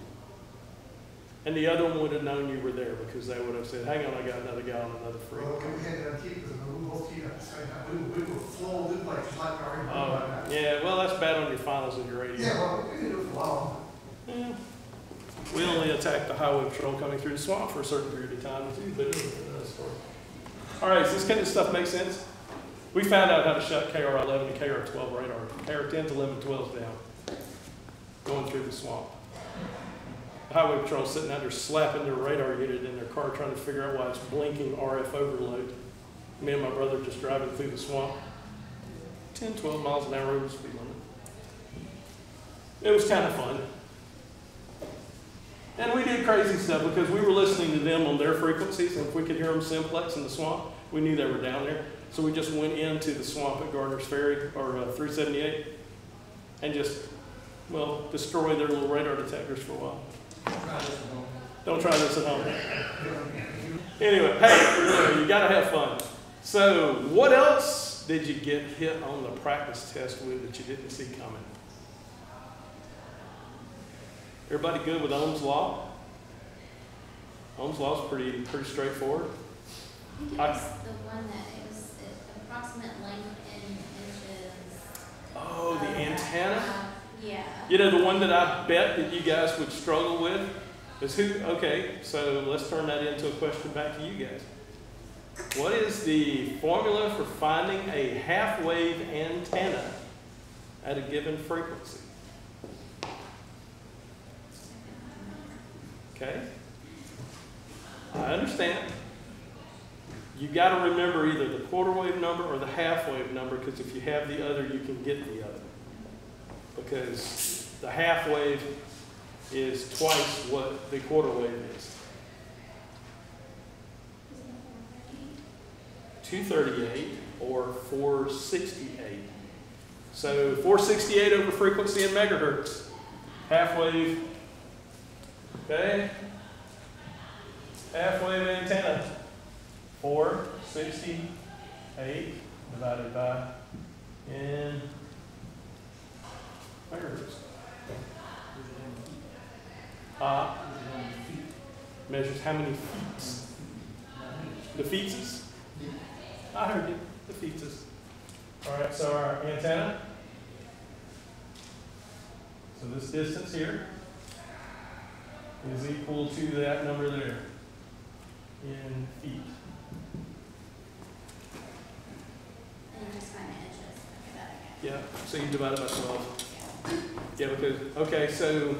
And the other one would have known you were there because they would have said, hang on, I got another guy on another Well, frequency. we had to keep because we both keyed at the same time. We were full duplex, just like our Oh, yeah, well, that's bad on your finals of your radio. Yeah, well, we did it for long. Yeah. We only attacked the highway patrol coming through the swamp for a certain period of time, too, but it's another story. All right, does this kind of stuff make sense? We found out how to shut KR11 and KR12 radar. KR10s, 11, 12s down, going through the swamp. The highway patrol sitting out there slapping their radar unit in their car trying to figure out why it's blinking RF overload. Me and my brother just driving through the swamp. 10, 12 miles an hour over the speed limit. It was kind of fun. And we did crazy stuff because we were listening to them on their frequencies, and if we could hear them simplex in the swamp, we knew they were down there. So we just went into the swamp at Gardner's Ferry, or 378, and just, well, destroy their little radar detectors for a while. Try this at home. Don't try this at home. Anyway, hey, you gotta have fun. So what else did you get hit on the practice test with that you didn't see coming? Everybody good with Ohm's law? Ohm's law is pretty straightforward. I think it was the one that it was the approximate length in inches. Oh, the antenna? Yeah. You know, the one that I bet that you guys would struggle with is who, okay, so let's turn that into a question back to you guys. What is the formula for finding a half-wave antenna at a given frequency? Okay? I understand. You got to remember either the quarter wave number or the half wave number, because if you have the other, you can get the other. Because the half wave is twice what the quarter wave is. 238 or 468. So 468 over frequency in megahertz. Half wave. Okay? Half wave antenna. 468 divided by in megahertz. Measures how many feet? The feetses? I heard you. The feetses. All right, so our antenna. So this distance here is equal to that number there in feet. And you just find the inches. Okay, that I get. Yeah, so you divide it by 12. Yeah, because, okay, so,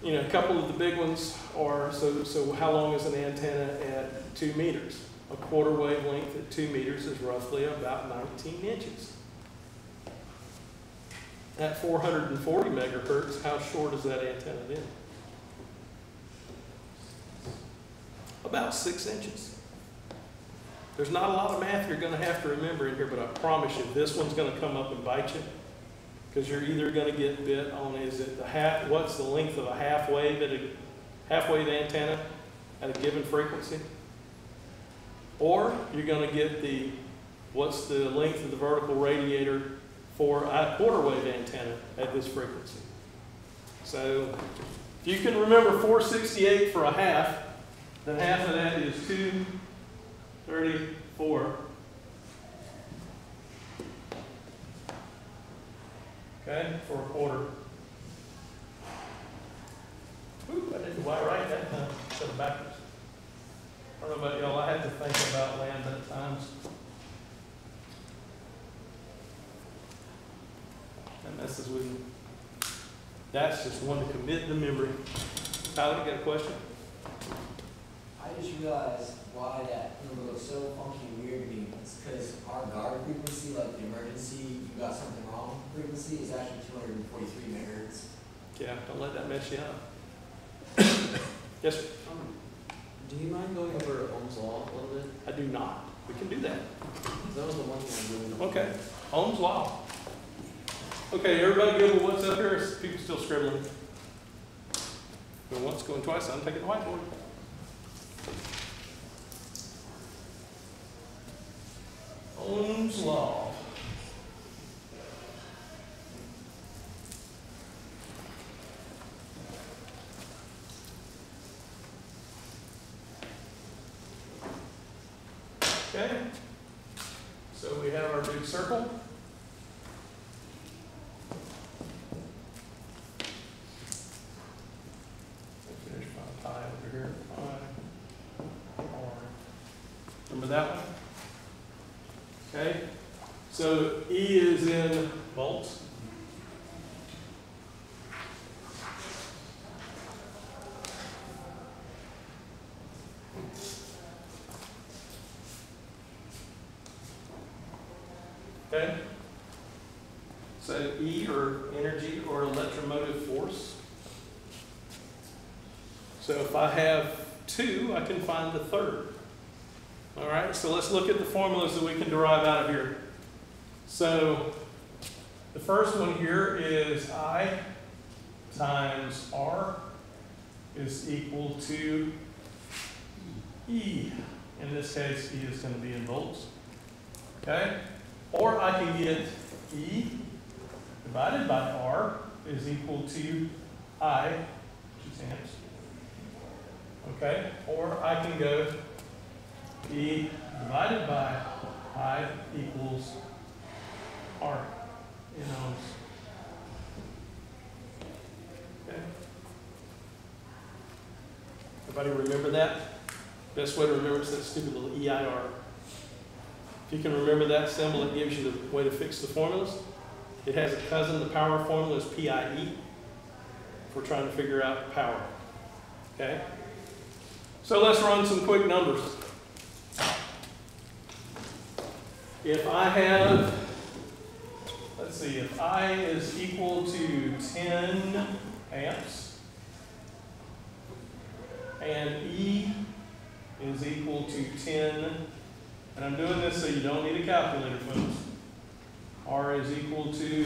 you know, a couple of the big ones are, so how long is an antenna at 2 meters? A quarter wavelength at 2 meters is roughly about 19 inches. At 440 megahertz, how short is that antenna then? About 6 inches. There's not a lot of math you're going to have to remember in here, but I promise you, this one's going to come up and bite you. Because you're either going to get bit on, is it the half, what's the length of a half wave at a half wave antenna at a given frequency? Or you're going to get the, what's the length of the vertical radiator for a quarter wave antenna at this frequency. So if you can remember 468 for a half, then half of that is 234. Okay, for a quarter. Ooh, I didn't quite write that time. Set it backwards. I don't know about y'all, I have to think about lambda at times. That messes with me. That's just one to commit to memory. Tyler, you got a question? I just realized why that number looks so funky and weird to me. It's because our guard frequency, like the emergency, you got something wrong frequency, is actually 243 megahertz. Yeah, don't let that mess you up. Yes, sir. Do you mind going over Ohm's law a little bit? I do not. We can do that. That was the one thing I really don't. Okay. Ohm's law. Okay, everybody good with what's up here? Is people still scribbling? Going once, going twice. I'm taking the whiteboard. Ohm's law. Okay. So we have our big circle. Finish my pie over here. Pie. Remember that one? Okay. So E is in volts. Okay. So E, or energy, or electromotive force. So if I have 2, I can find the third. All right, so let's look at the formulas that we can derive out of here. So the first one here is I times R is equal to E. In this case, E is going to be in volts. Okay? Or I can get E divided by R is equal to I, which is amps. Okay, or I can go E divided by I equals R in ohms. Okay. Everybody remember that? Best way to remember is that stupid little EIR. If you can remember that symbol, it gives you the way to fix the formulas. It has a cousin, the power formula is PIE, if we're trying to figure out power. Okay? So let's run some quick numbers. If I have, let's see, if I is equal to 10 amps, and E is equal to 10, and I'm doing this so you don't need a calculator, folks. R is equal to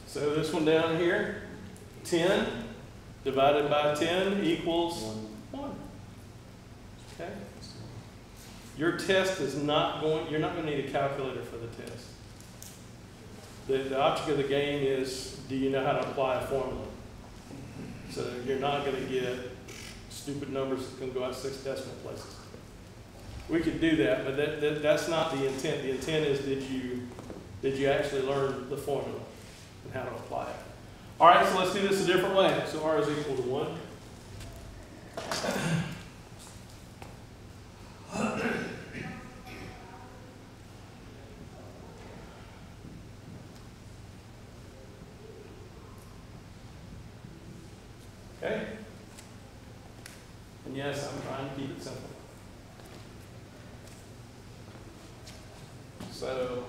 so this one down here, 10 divided by 10 equals 1. Okay? Your test is not going, you're not going to need a calculator for the test. The object of the game is, do you know how to apply a formula? So you're not going to get stupid numbers that can go out 6 decimal places. We could do that, but that's not the intent. The intent is, did you actually learn the formula and how to apply it? All right, so let's do this a different way. So R is equal to 1. Okay? And yes, I'm trying to keep it simple. So,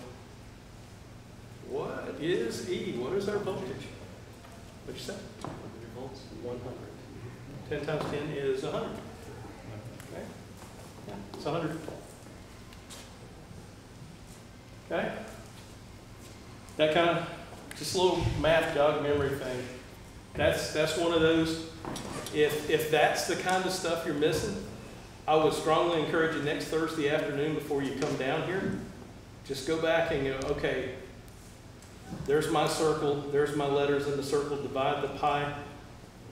what is E? What is our voltage? What'd you say? 100 volts. 100. 10 times 10 is 100. Okay? Yeah, it's 100. Okay? That kind of, just a little math jog memory thing. That's one of those, if that's the kind of stuff you're missing, I would strongly encourage you next Thursday afternoon before you come down here, just go back and go, okay, there's my circle, there's my letters in the circle, divide the pie,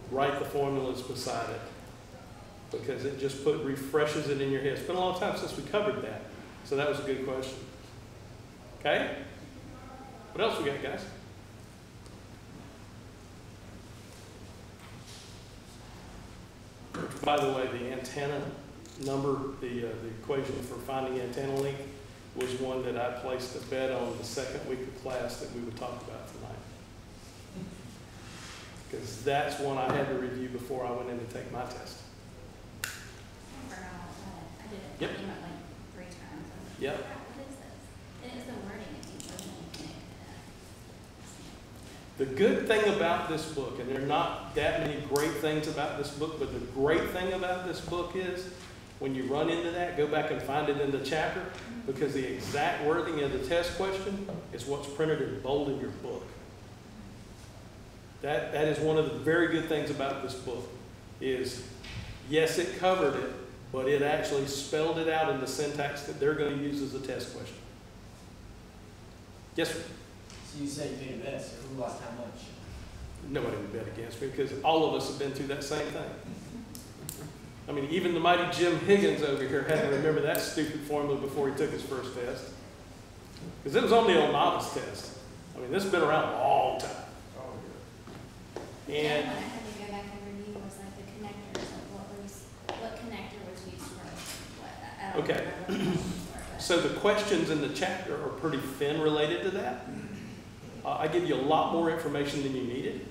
write the formulas beside it. Because it just refreshes it in your head. It's been a long time since we covered that, so that was a good question. Okay? What else we got, guys? By the way, the antenna number, the equation for finding antenna length was one that I placed a bet on the second week of class that we would talk about tonight. Because that's one I had to review before I went in to take my test. I forgot that. I did it. Yep. Came out like 3 times. I was like, Yep. "Crap, what is this?" And it was the wording it keeps looking. The good thing about this book, and there are not that many great things about this book, but the great thing about this book is when you run into that, go back and find it in the chapter, because the exact wording of the test question is what's printed in bold in your book. That is one of the very good things about this book is, yes, it covered it, but it actually spelled it out in the syntax that they're going to use as a test question. Yes, sir? So you said you made a bet, so who lost how much? Nobody would bet against me because all of us have been through that same thing. I mean, even the mighty Jim Higgins over here had to remember that stupid formula before he took his first test. Because it was only a novice test. I mean, this has been around a long time. Yeah, And what I had to go back and review was like the connectors, like what connector was used for what. I don't Okay. remember what the questions were, but- so the questions in the chapter are pretty thin related to that. I give you a lot more information than you needed.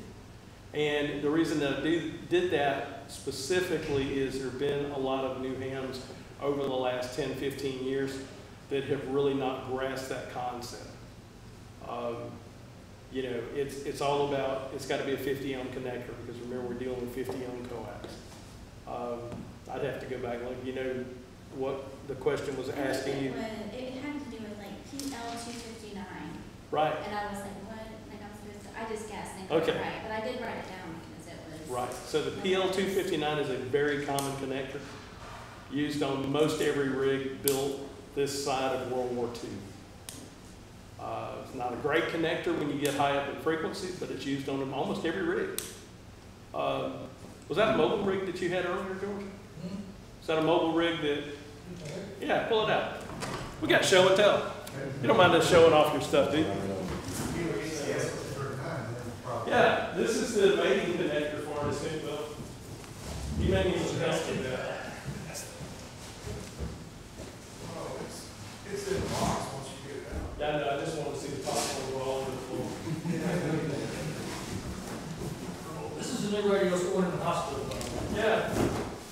And the reason that I did that specifically is there have been a lot of new hams over the last 10, 15 years that have really not grasped that concept. You know, it's all about, it's got to be a 50 ohm connector because remember we're dealing with 50 ohm coax. I'd have to go back and look, you know, what the question was asking you. It had to do with like PL259. Right. And I was like, what? Like I'm supposed to, I just guessed and Okay. got it right. But I did write it down because it was Right, so the PL259 is a very common connector, used on most every rig built this side of World War II. It's not a great connector when you get high up in frequency, but it's used on almost every rig. Was that a mobile rig that you had earlier, George? Is that a mobile rig that, yeah, pull it out. We got show and tell. You don't mind us showing off your stuff, do you? Yeah, this is the mating connector for us, well, you may need some help with that. Oh, it's in the box once you get it out. Yeah, no, I just want to see the top one roll over the floor. This is a new radio stored in the hospital. Yeah,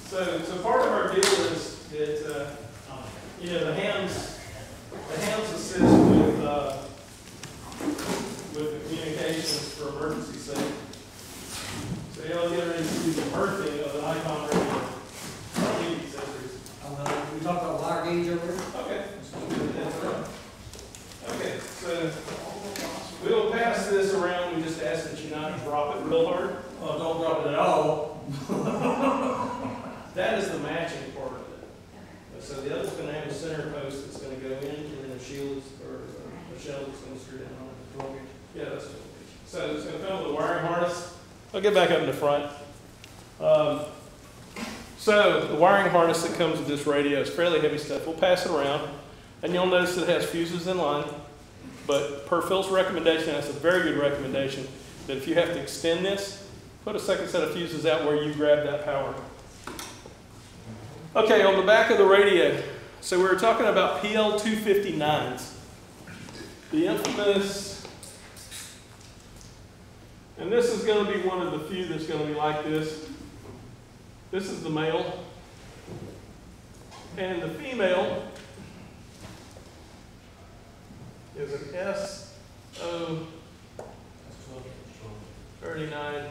so part of our deal is that, you know, the hands assist with the communications for emergency sake. So you'll get ready to do the birthing of an icon radio. TV accessories. We talked about wire gauge over there. Okay. Okay, so we will pass this around. We just ask that you not drop it real hard. Oh, don't drop it at all. That is the matching part of it. So the other's going to have a center post that's going to go in, and then a shield or a shell that's going to screw down on it. Yeah, that's cool. So it's going to come with a wiring harness. I'll get back up in the front. So the wiring harness that comes with this radio is fairly heavy stuff. We'll pass it around, and you'll notice it has fuses in line. But per Phil's recommendation, that's a very good recommendation, that if you have to extend this, put a second set of fuses out where you grab that power. Okay, on the back of the radio, so we were talking about PL259s. The infamous, and this is going to be one of the few that's going to be like this. This is the male. And the female is an SO39.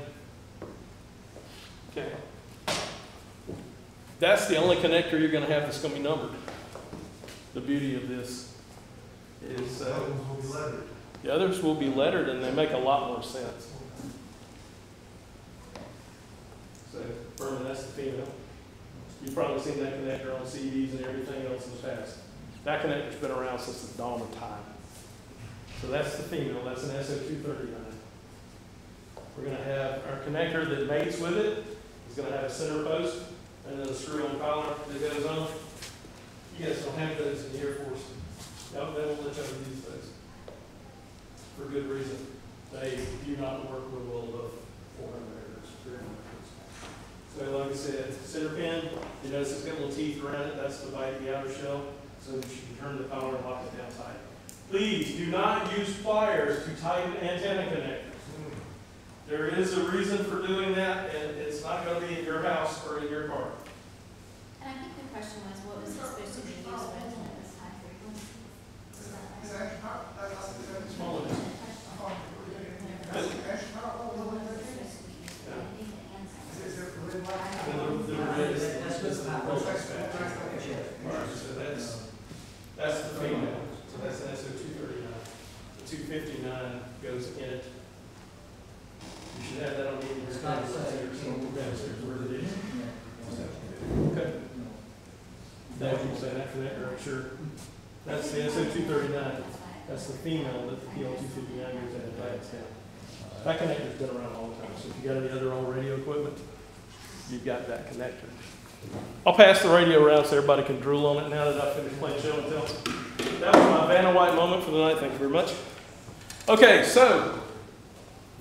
Okay. That's the only connector you're going to have that's going to be numbered. The beauty of this is the others will be lettered, and they make a lot more sense. So, Furman, that's the female. You've probably seen that connector on CDs and everything else in the past. That connector's been around since the dawn of time. So that's the female. That's an SO239. We're going to have our connector that mates with it. It's going to have a center post and then a screw-on collar that goes on. You guys don't have those in the Air Force. No, they won't let you use those. For good reason. They do not work real well above 400 megahertz, 300 megahertz. So like I said, center pin, you notice it's got little teeth around it. That's to bite the outer shell. So that you can turn the collar and lock it down tight. Please do not use pliers to tighten antenna connectors. There is a reason for doing that, and it's not going to be in your house or in your car. And I think the question was, what was it supposed to be used with when it was high frequency? Was that like- It's actually not, that's Small enough. That's the female. So that's an SO239. The 259 goes in it. You should have that on the end of your downstairs where it is. Okay. That you say that connector, I'm sure. That's the SO239. That's the female that the PL259 goes in and tightens down. That connector's been around all the time. So if you got any other old radio equipment, you've got that connector. I'll pass the radio around so everybody can drool on it now that I've finished playing show and tell. That was my Vanna White moment for the night. Thank you very much. Okay, so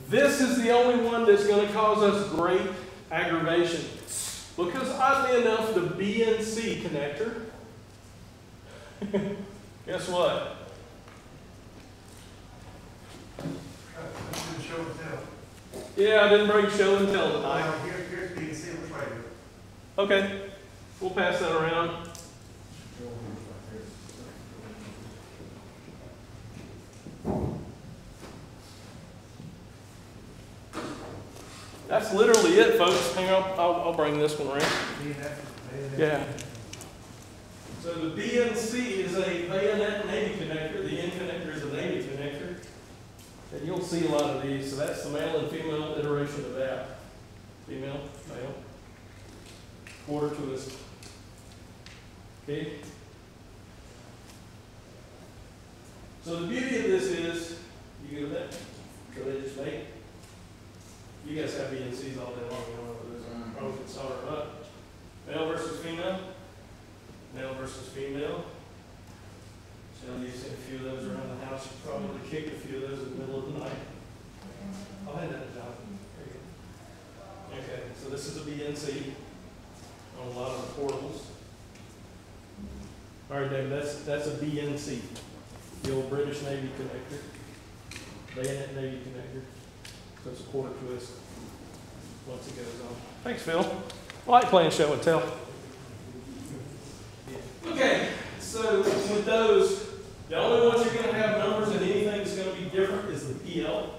this is the only one that's going to cause us great aggravation. Because oddly enough, the BNC connector, guess what? Show and tell. Yeah, I didn't bring show and tell tonight. Here's BNC, which radio? Okay, we'll pass that around. That's literally it, folks. Hang on, I'll bring this one around. Yeah. So the BNC is a bayonet Navy connector. The N connector is a Navy connector. And you'll see a lot of these. So that's the male and female iteration of that. female, male. Quarter twist. Okay? So the beauty of this is, you get that? So they just make. You guys have BNCs all day long, you don't know what those are. Probably can solder them up. Male versus female. Male versus female. So you've seen a few of those around the house. You probably kicked a few of those in the middle of the night. I'll hand that to Jonathan. There you go. Okay, so this is a BNC on a lot of the portables. All right, David, that's a BNC, the old British Navy connector, bayonet Navy connector. So it's a quarter twist once it goes on. Thanks, Phil. I like playing show and tell. Okay, so with those, the only ones you're going to have numbers and anything that's going to be different is the PL,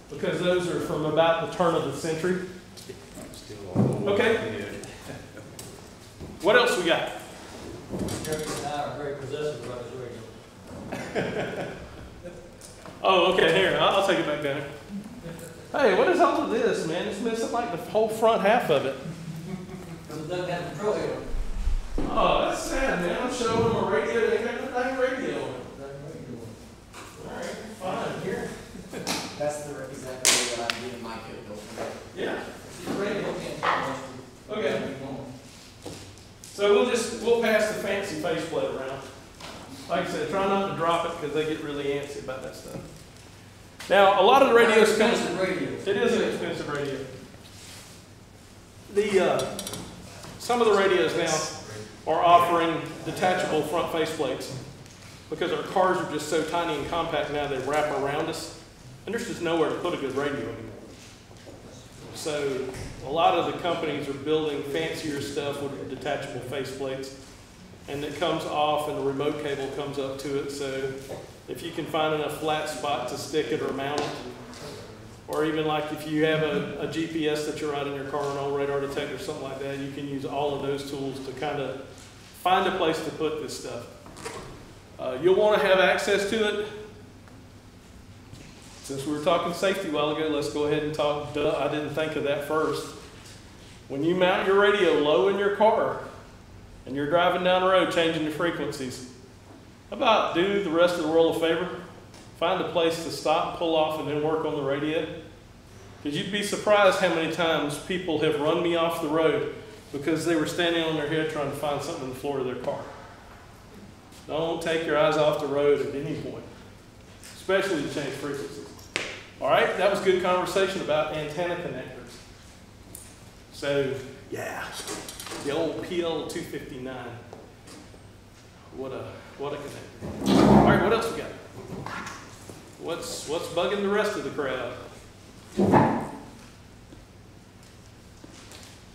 because those are from about the turn of the century. Okay. What else we got? Jeremy and I are very possessive about his radio. Oh, okay, here, I'll take it back down. Hey, what is all of this, man? It's missing like the whole front half of it. Because it doesn't have control here. Oh, that's sad, man. I'm showing them a radio, they got the dang radio on it. All right, fine, here. That's the exactly way that I'm doing my kit built. Yeah. The radio can't tell us. Okay. So we'll pass the fancy faceplate around. Like I said, try not to drop it because they get really antsy about that stuff. Now, a lot of the radios come. It is an expensive radio. Some of the radios now are offering detachable front faceplates because our cars are just so tiny and compact now they wrap around us, and there's just nowhere to put a good radio anymore. So a lot of the companies are building fancier stuff with detachable faceplates, and it comes off and the remote cable comes up to it. So if you can find enough flat spot to stick it or mount it, or even like if you have a GPS that you're riding in your car, an old radar detector, something like that, you can use all of those tools to kind of find a place to put this stuff. You'll want to have access to it. Since we were talking safety a while ago, let's go ahead and talk. Duh, I didn't think of that first. When you mount your radio low in your car and you're driving down the road changing the frequencies, how about do the rest of the world a favor? Find a place to stop, pull off, and then work on the radio. Because you'd be surprised how many times people have run me off the road because they were standing on their head trying to find something in the floor of their car. Don't take your eyes off the road at any point, especially to change frequencies. All right, that was good conversation about antenna connectors. So, yeah, the old PL259. What a connector. All right, what else we got? What's bugging the rest of the crowd?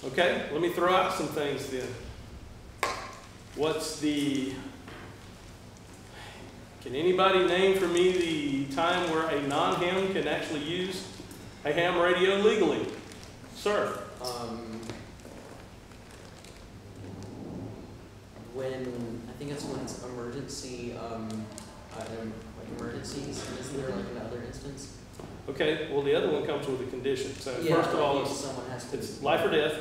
Okay, let me throw out some things then. Can anybody name for me the time where a non-ham can actually use a ham radio legally? Sir? I think it's when it's emergency, like emergencies, isn't there like another instance? Okay, well the other one comes with a condition. So Yeah, first of all, someone has to. it's life or death.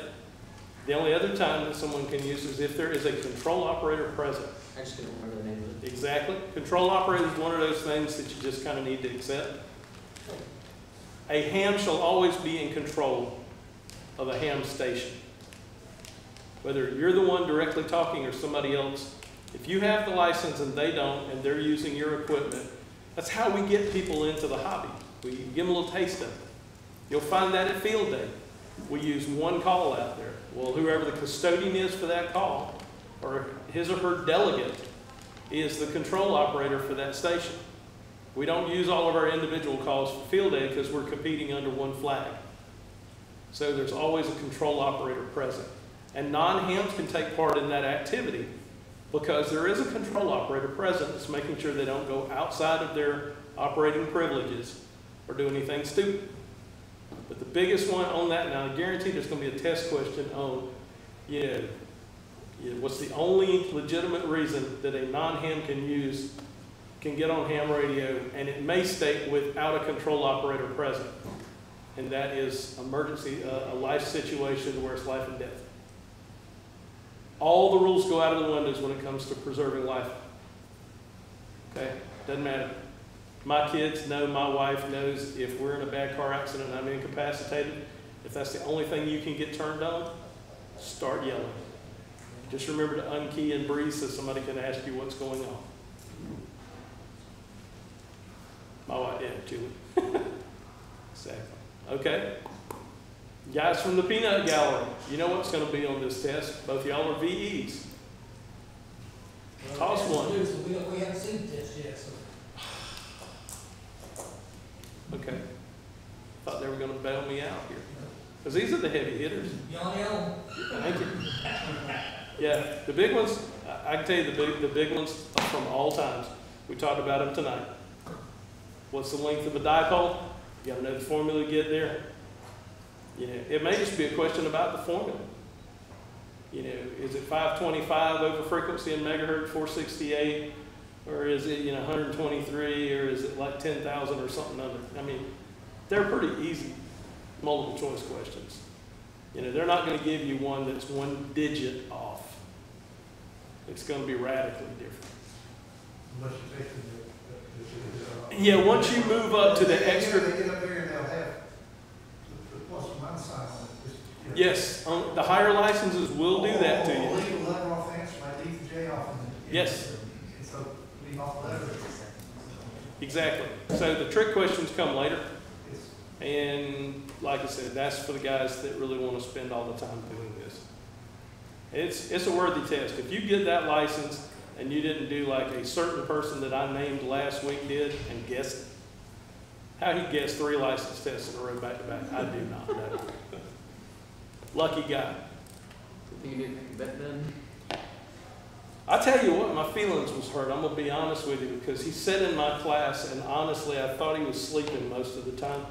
The only other time that someone can use is if there is a control operator present. I just couldn't remember the name of it. Exactly. Control operator is one of those things that you just kind of need to accept. A ham shall always be in control of a ham station. Whether you're the one directly talking or somebody else, if you have the license and they don't, and they're using your equipment, that's how we get people into the hobby. We give them a little taste of it. You'll find that at field day. We use one call out there. Well, whoever the custodian is for that call, or his or her delegate, is the control operator for that station. We don't use all of our individual calls for field day because we're competing under one flag. So there's always a control operator present. And non-hams can take part in that activity because there is a control operator present that's making sure they don't go outside of their operating privileges or do anything stupid. But the biggest one on that, now I guarantee there's going to be a test question on, what's the only legitimate reason that a non-ham can get on ham radio, and it may state without a control operator present. and that is emergency, a life situation where it's life and death. All the rules go out of the windows when it comes to preserving life. Okay? Doesn't matter. My kids know, my wife knows, if we're in a bad car accident and I'm incapacitated, if that's the only thing you can get turned on, start yelling. Just remember to unkey and breathe so somebody can ask you what's going on. My wife, yeah, Julie. Exactly. Okay? Guys from the peanut gallery, you know what's going to be on this test. Both y'all are VEs. Toss one. We haven't seen the test yet, so. Okay. Thought they were going to bail me out here. Because these are the heavy hitters. Y'all know. Thank you. Yeah, the big ones, I can tell you the big ones from all times. We talked about them tonight. What's the length of a dipole? You got to know the formula to get there. You know, it may just be a question about the formula. You know, is it 525 over frequency in megahertz, 468, or is it 123, or is it like 10,000 or something other? I mean, they're pretty easy multiple choice questions. You know, they're not going to give you one that's one digit off. It's going to be radically different. Unless you take Yeah, once you move up to the extra. They get up there and they'll have the plus or minus sign on it. Yes, the higher licenses will do that to you. Leave the letter off the answer, like leave the J off. Yes. And so leave off the letter. Exactly. So the trick questions come later. Yes. And like I said, that's for the guys that really want to spend all the time doing this. It's a worthy test. If you get that license and you didn't do like a certain person that I named last week did and guess it, how he guessed 3 license tests in a row back to back, I do not know. Lucky guy. Think you didn't bet then? I tell you what, my feelings was hurt. I'm going to be honest with you, because he sat in my class and honestly I thought he was sleeping most of the time.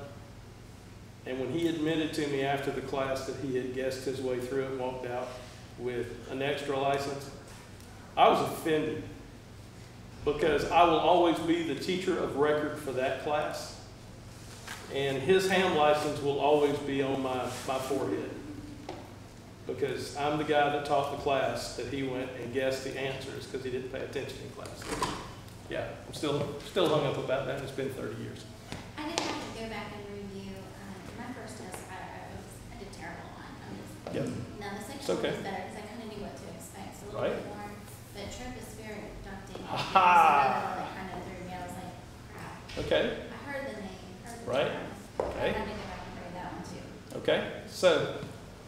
And when he admitted to me after the class that he had guessed his way through it and walked out with an extra license, I was offended, because I will always be the teacher of record for that class. And his ham license will always be on my forehead, because I'm the guy that taught the class that he went and guessed the answers because he didn't pay attention in class. Yeah, I'm still hung up about that. It's been 30 years. I did have to go back and review, my first test, I did terrible on. Yep. Now the second It's one okay. was better because I kind of knew what to expect, so a little Right. bit more. But tropospheric ducting, Ha was ha. another one that kind of threw me. I was like, crap. Okay. I heard the name, heard the Right. terms. Okay. I had to go back and read that one too. Okay. So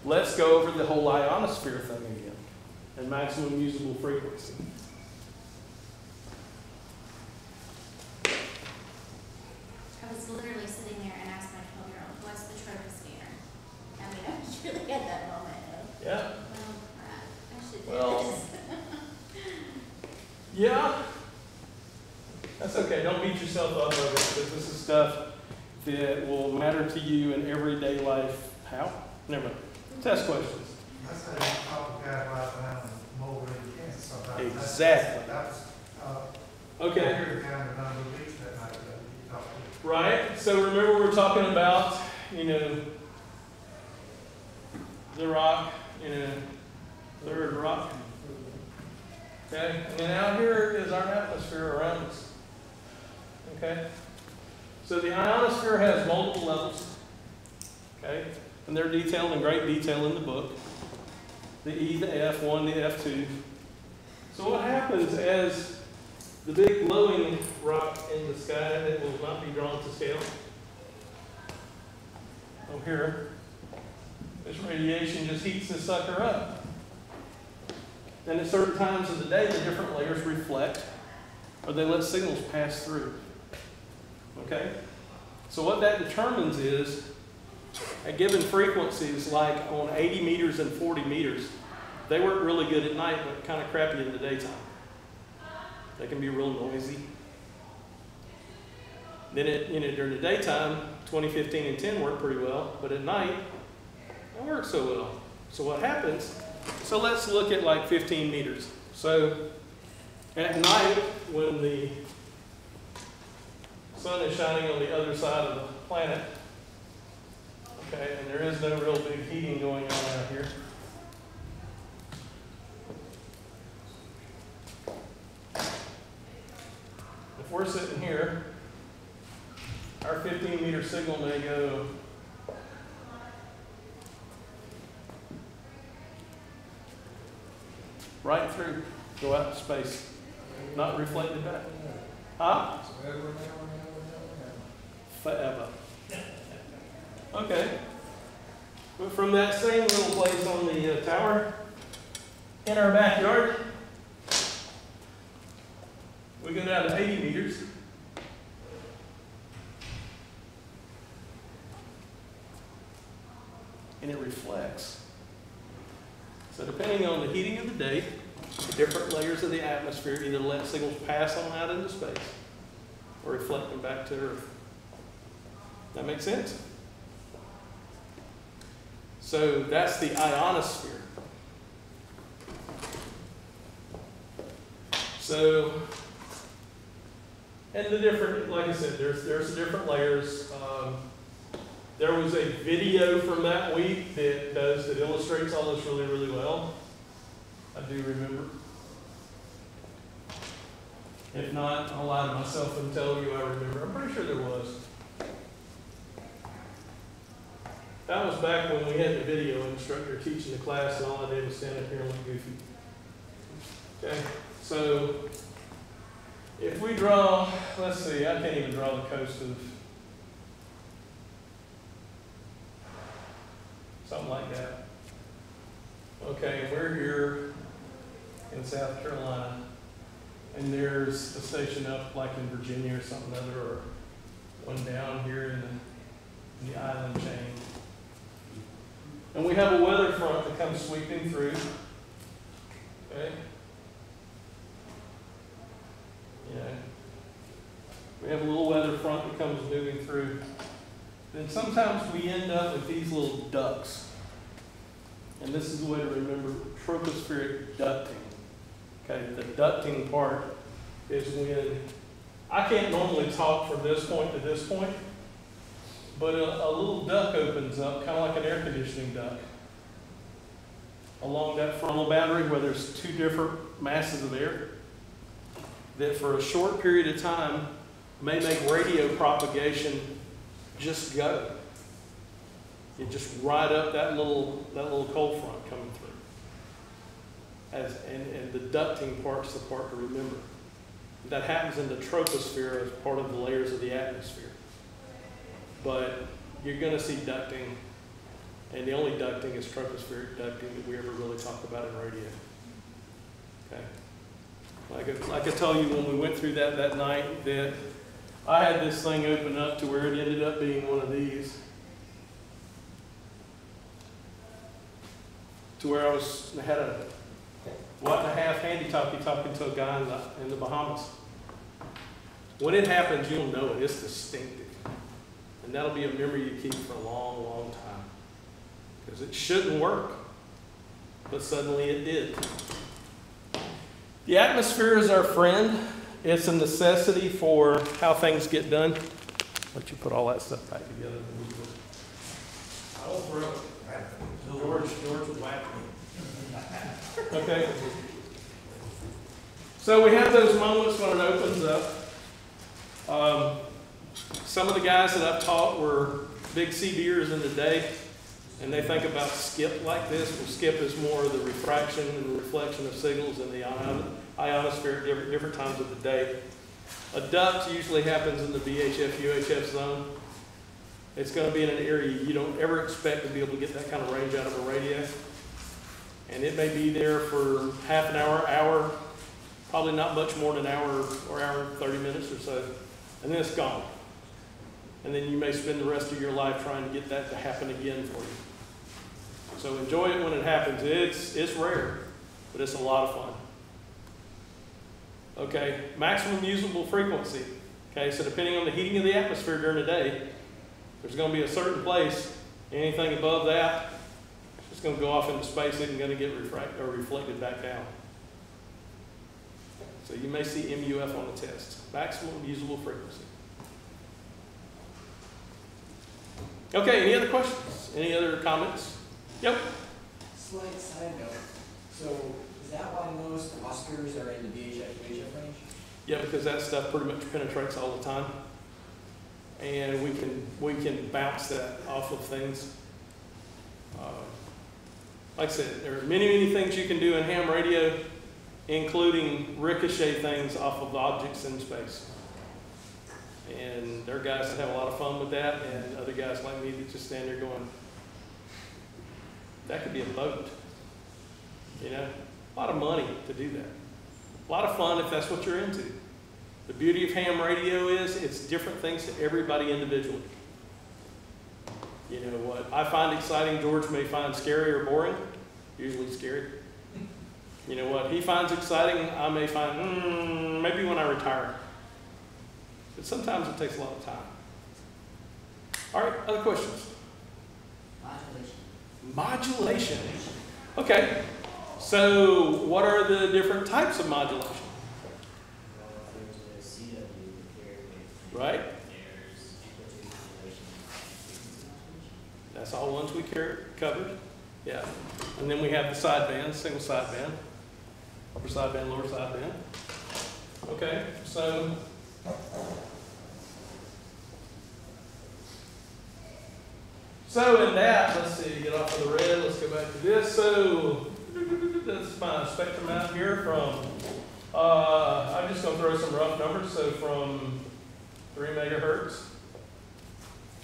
let's go over the whole ionosphere thing again and maximum usable frequency. I was literally sitting there and asked my 12-year-old, what's the troposphere? I mean, I was really at that moment of, Yeah. well, crap, I should do Well, this. Yeah. That's okay. Don't beat yourself up over it, because this is stuff that will matter to you in everyday life. How? Never mind. Test questions. That's how you talk to guys right now and mold in Kansas sometimes. Exactly. That was, Okay. here down in Nunavut Beach that night, you talked to. Right. So remember we're talking about, the rock, third rock. Okay. And then out here is our atmosphere around us. Okay. So the ionosphere has multiple levels. Okay. And they're detailed in great detail in the book. The E, the F1, the F2. So what happens as the big glowing rock in the sky that will not be drawn to scale? Oh, here. This radiation just heats this sucker up. Then at certain times of the day, the different layers reflect, or they let signals pass through. Okay? So what that determines is, at given frequencies, like on 80 meters and 40 meters, they work really good at night, but kind of crappy in the daytime. They can be real noisy. Then, during the daytime, 20, 15, and 10 work pretty well, but at night, they don't work so well. So what happens? So let's look at like 15 meters. So at night, when the sun is shining on the other side of the planet, Okay, and there is no real big heating going on out here. If we're sitting here, our 15-meter signal may go right through, go out to space, not reflected back. Huh? Forever. Okay. But from that same little place on the tower, in our backyard, we go down to 80 meters. And it reflects. So depending on the heating of the day, the different layers of the atmosphere either let signals pass on out into space or reflect them back to Earth. That make sense? So that's the ionosphere. So, and the different, like I said, there's the different layers. There was a video from that week that illustrates all this really, really well. I do remember. If not, I'll lie to myself and tell you I remember. I'm pretty sure there was. That was back when we had the video instructor teaching the class and all I did was stand up here and look goofy. Okay, so if we draw, let's see, I can't even draw the coast of something like that. Okay, we're here in South Carolina, and there's a station up like in Virginia or something other, or one down here in the island chain. And we have a weather front that comes sweeping through. Okay? Yeah. We have a little weather front that comes moving through. Then sometimes we end up with these little ducts. And this is the way to remember tropospheric ducting. Okay, the ducting part is when, I can't normally talk from this point to this point, but a little duct opens up, kind of like an air conditioning duct, along that frontal boundary where there's two different masses of air that for a short period of time may make radio propagation just go. You just ride up that little cold front coming through. And the ducting part's the part to remember. That happens in the troposphere as part of the layers of the atmosphere. But you're going to see ducting, and the only ducting is tropospheric ducting that we ever really talk about in radio. Okay. Like I told you when we went through that night, that I had this thing open up to where it ended up being one of these. To where I had a 1.5 handy talkie talking to a guy in the Bahamas. When it happens, you'll know it. It's distinctive. And that'll be a memory you keep for a long, long time. Because it shouldn't work. But suddenly it did. The atmosphere is our friend. It's a necessity for how things get done. Let you put all that stuff back together. I'll throw it. George would whack me. Okay. So we have those moments when it opens up. Some of the guys that I've taught were big CBers in the day, and they think about skip like this. Well, skip is more of the refraction and reflection of signals in the ionosphere at different times of the day. A duct usually happens in the VHF, UHF zone. It's going to be in an area you don't ever expect to be able to get that kind of range out of a radio. And it may be there for half an hour, probably not much more than an hour or hour and 30 minutes or so. And then it's gone. And then you may spend the rest of your life trying to get that to happen again for you. So enjoy it when it happens. It's rare, but it's a lot of fun. Okay, maximum usable frequency. Okay, so depending on the heating of the atmosphere during the day, there's going to be a certain place. Anything above that, it's going to go off into space. It isn't going to get reflected back down. So you may see MUF on the test. Maximum usable frequency. Okay, any other questions? Any other comments? Yep. Slight side note, so is that why most Oscars are in the VHF to HF range? Yeah, because that stuff pretty much penetrates all the time. And we can bounce that off of things. Like I said, there are many things you can do in ham radio, including ricochet things off of objects in space. And there are guys that have a lot of fun with that, and other guys like me that just stand there going, that could be a boat. You know, a lot of money to do that. A lot of fun if that's what you're into. The beauty of ham radio is it's different things to everybody individually. You know, what I find exciting, George may find scary or boring, usually scary. You know, what he finds exciting, I may find, maybe when I retire. But sometimes it takes a lot of time. All right, other questions? Modulation. Okay, so what are the different types of modulation? Right? That's all ones we covered. Yeah. And then we have the sideband, single sideband, upper sideband, lower sideband. Okay, so in that, let's see, get off of the red, let's go back to this. So that's my spectrum out here from, I'm just going to throw some rough numbers. So from 3 megahertz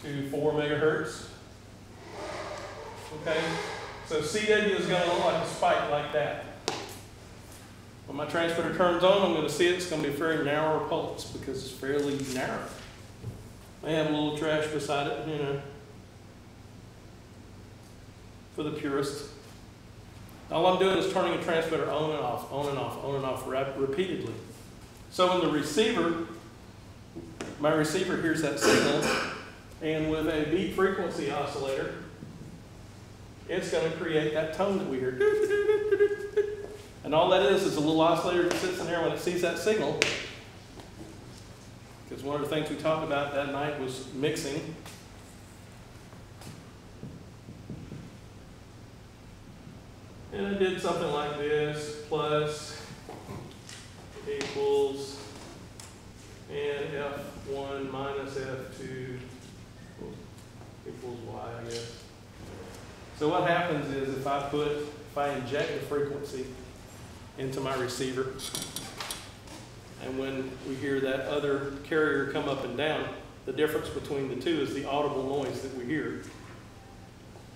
to 4 megahertz. Okay, so CW is going to look like a spike like that. When my transmitter turns on, I'm going to see it's going to be a very narrow pulse because it's fairly narrow. They have a little trash beside it, you know, for the purist. All I'm doing is turning a transmitter on and off, on and off, on and off repeatedly. So in the receiver, my receiver hears that signal, and with a beat frequency oscillator, it's going to create that tone that we hear. And all that is a little oscillator that sits in there when it sees that signal. Because one of the things we talked about that night was mixing. And I did something like this, plus equals, and F1 minus F2 equals Y, I guess. So what happens is if I inject the frequency into my receiver, and when we hear that other carrier come up and down, the difference between the two is the audible noise that we hear.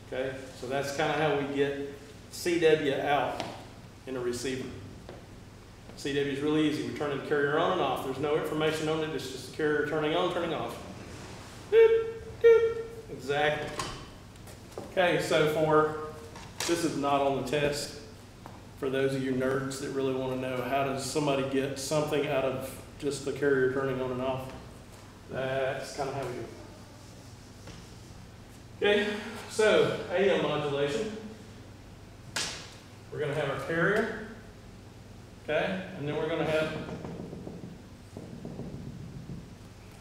Okay, so that's kind of how we get CW out in a receiver. CW is really easy. We turn the carrier on and off. There's no information on it. It's just the carrier turning on, turning off. Doop, doop. Exactly. Okay, so this is not on the test. For those of you nerds that really want to know how does somebody get something out of just the carrier turning on and off, that's kind of how we do it. Okay, so AM modulation. We're going to have our carrier, okay, and then we're going to have,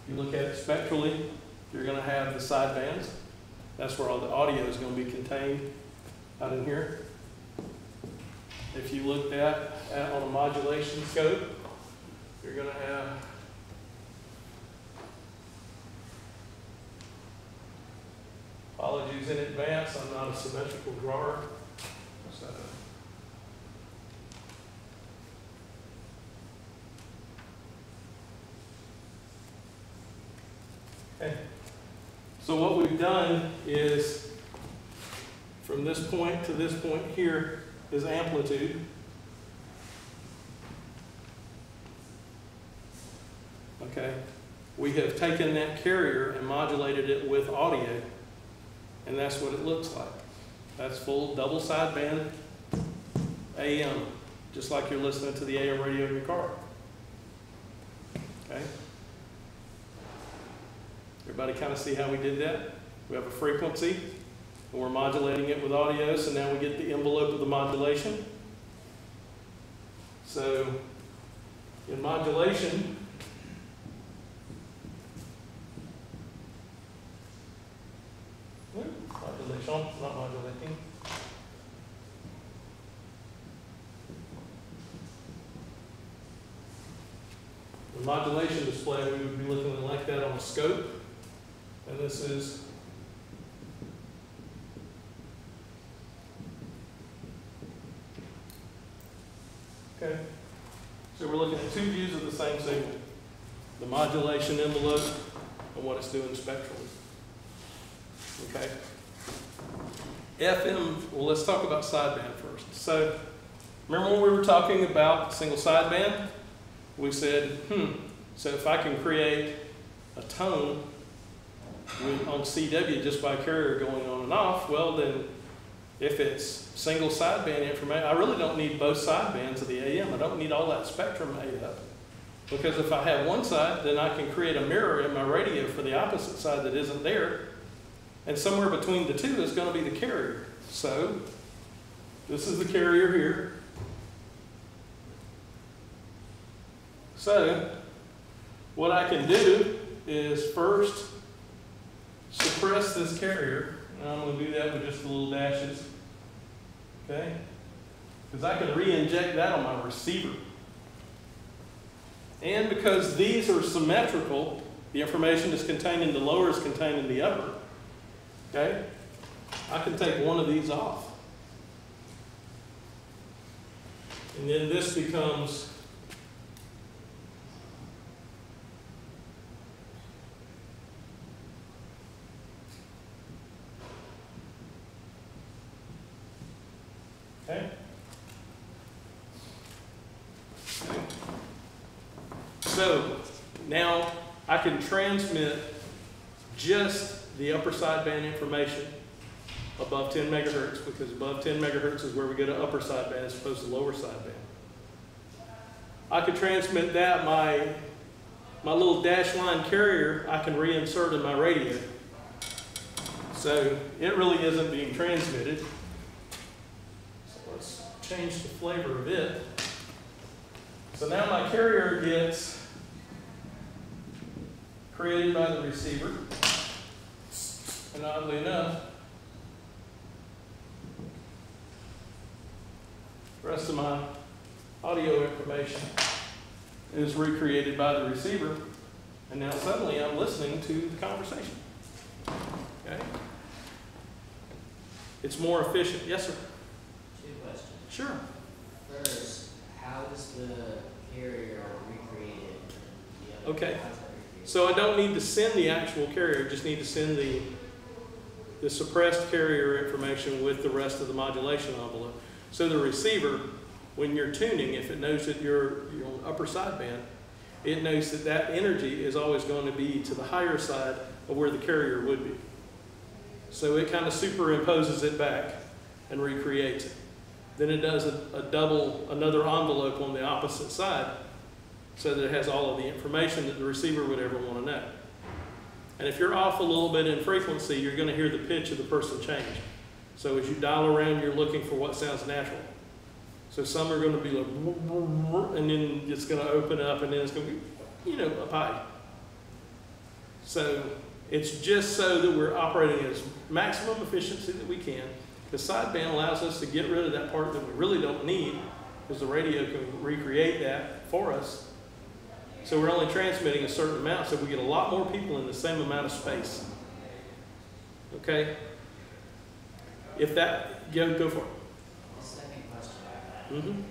if you look at it spectrally, you're going to have the sidebands. That's where all the audio is going to be contained out in here. If you looked at on a modulation scope, you're going to have apologies in advance, I'm not a symmetrical drawer. So okay. So what we've done is from this point to this point here is amplitude. Okay. We have taken that carrier and modulated it with audio, and that's what it looks like. That's full double sideband AM, just like you're listening to the AM radio in your car. Okay. Everybody kind of see how we did that? We have a frequency, and we're modulating it with audio, so now we get the envelope of the modulation. So in modulation, modulation. modulation, not modulating. The modulation display, we would be looking like that on a scope. And this is okay. So we're looking at two views of the same signal. The modulation envelope and what it's doing spectrally. Okay. FM, well, let's talk about sideband first. So remember when we were talking about single sideband? We said, so if I can create a tone on CW just by carrier going on and off, well then, if it's single sideband information, I really don't need both sidebands of the AM. I don't need all that spectrum made up. Because if I have one side, then I can create a mirror in my radio for the opposite side that isn't there. And somewhere between the two is going to be the carrier. So, this is the carrier here. So, what I can do is first suppress this carrier. And I'm going to do that with just the little dashes. Okay? Because I can re-inject that on my receiver. And because these are symmetrical, the information is contained in the lower is contained in the upper. Okay? I can take one of these off. And then this becomes okay? So now I can transmit just the upper sideband information above 10 megahertz, because above 10 megahertz is where we go to upper sideband as opposed to lower sideband. I could transmit that, my little dash line carrier, I can reinsert in my radio. So it really isn't being transmitted. So let's change the flavor of it. So now my carrier gets created by the receiver. And oddly enough, the rest of my audio information is recreated by the receiver. And now suddenly I'm listening to the conversation. Okay? It's more efficient. Yes, sir? Two questions. Sure. First, how is the carrier recreated? Okay. So I don't need to send the actual carrier, I just need to send the suppressed carrier information with the rest of the modulation envelope. So the receiver, when you're tuning, if it knows that you're on upper sideband, it knows that that energy is always going to be to the higher side of where the carrier would be. So it kind of superimposes it back and recreates it. Then it does another envelope on the opposite side so that it has all of the information that the receiver would ever want to know. And if you're off a little bit in frequency, you're going to hear the pitch of the person change. So as you dial around, you're looking for what sounds natural. So some are going to be like, and then it's going to open up, and then it's going to be, up high. So it's just so that we're operating at maximum efficiency that we can. The sideband allows us to get rid of that part that we really don't need, because the radio can recreate that for us. So we're only transmitting a certain amount, so we get a lot more people in the same amount of space. Okay? If that, go for it. The second question I have, Mm-hmm.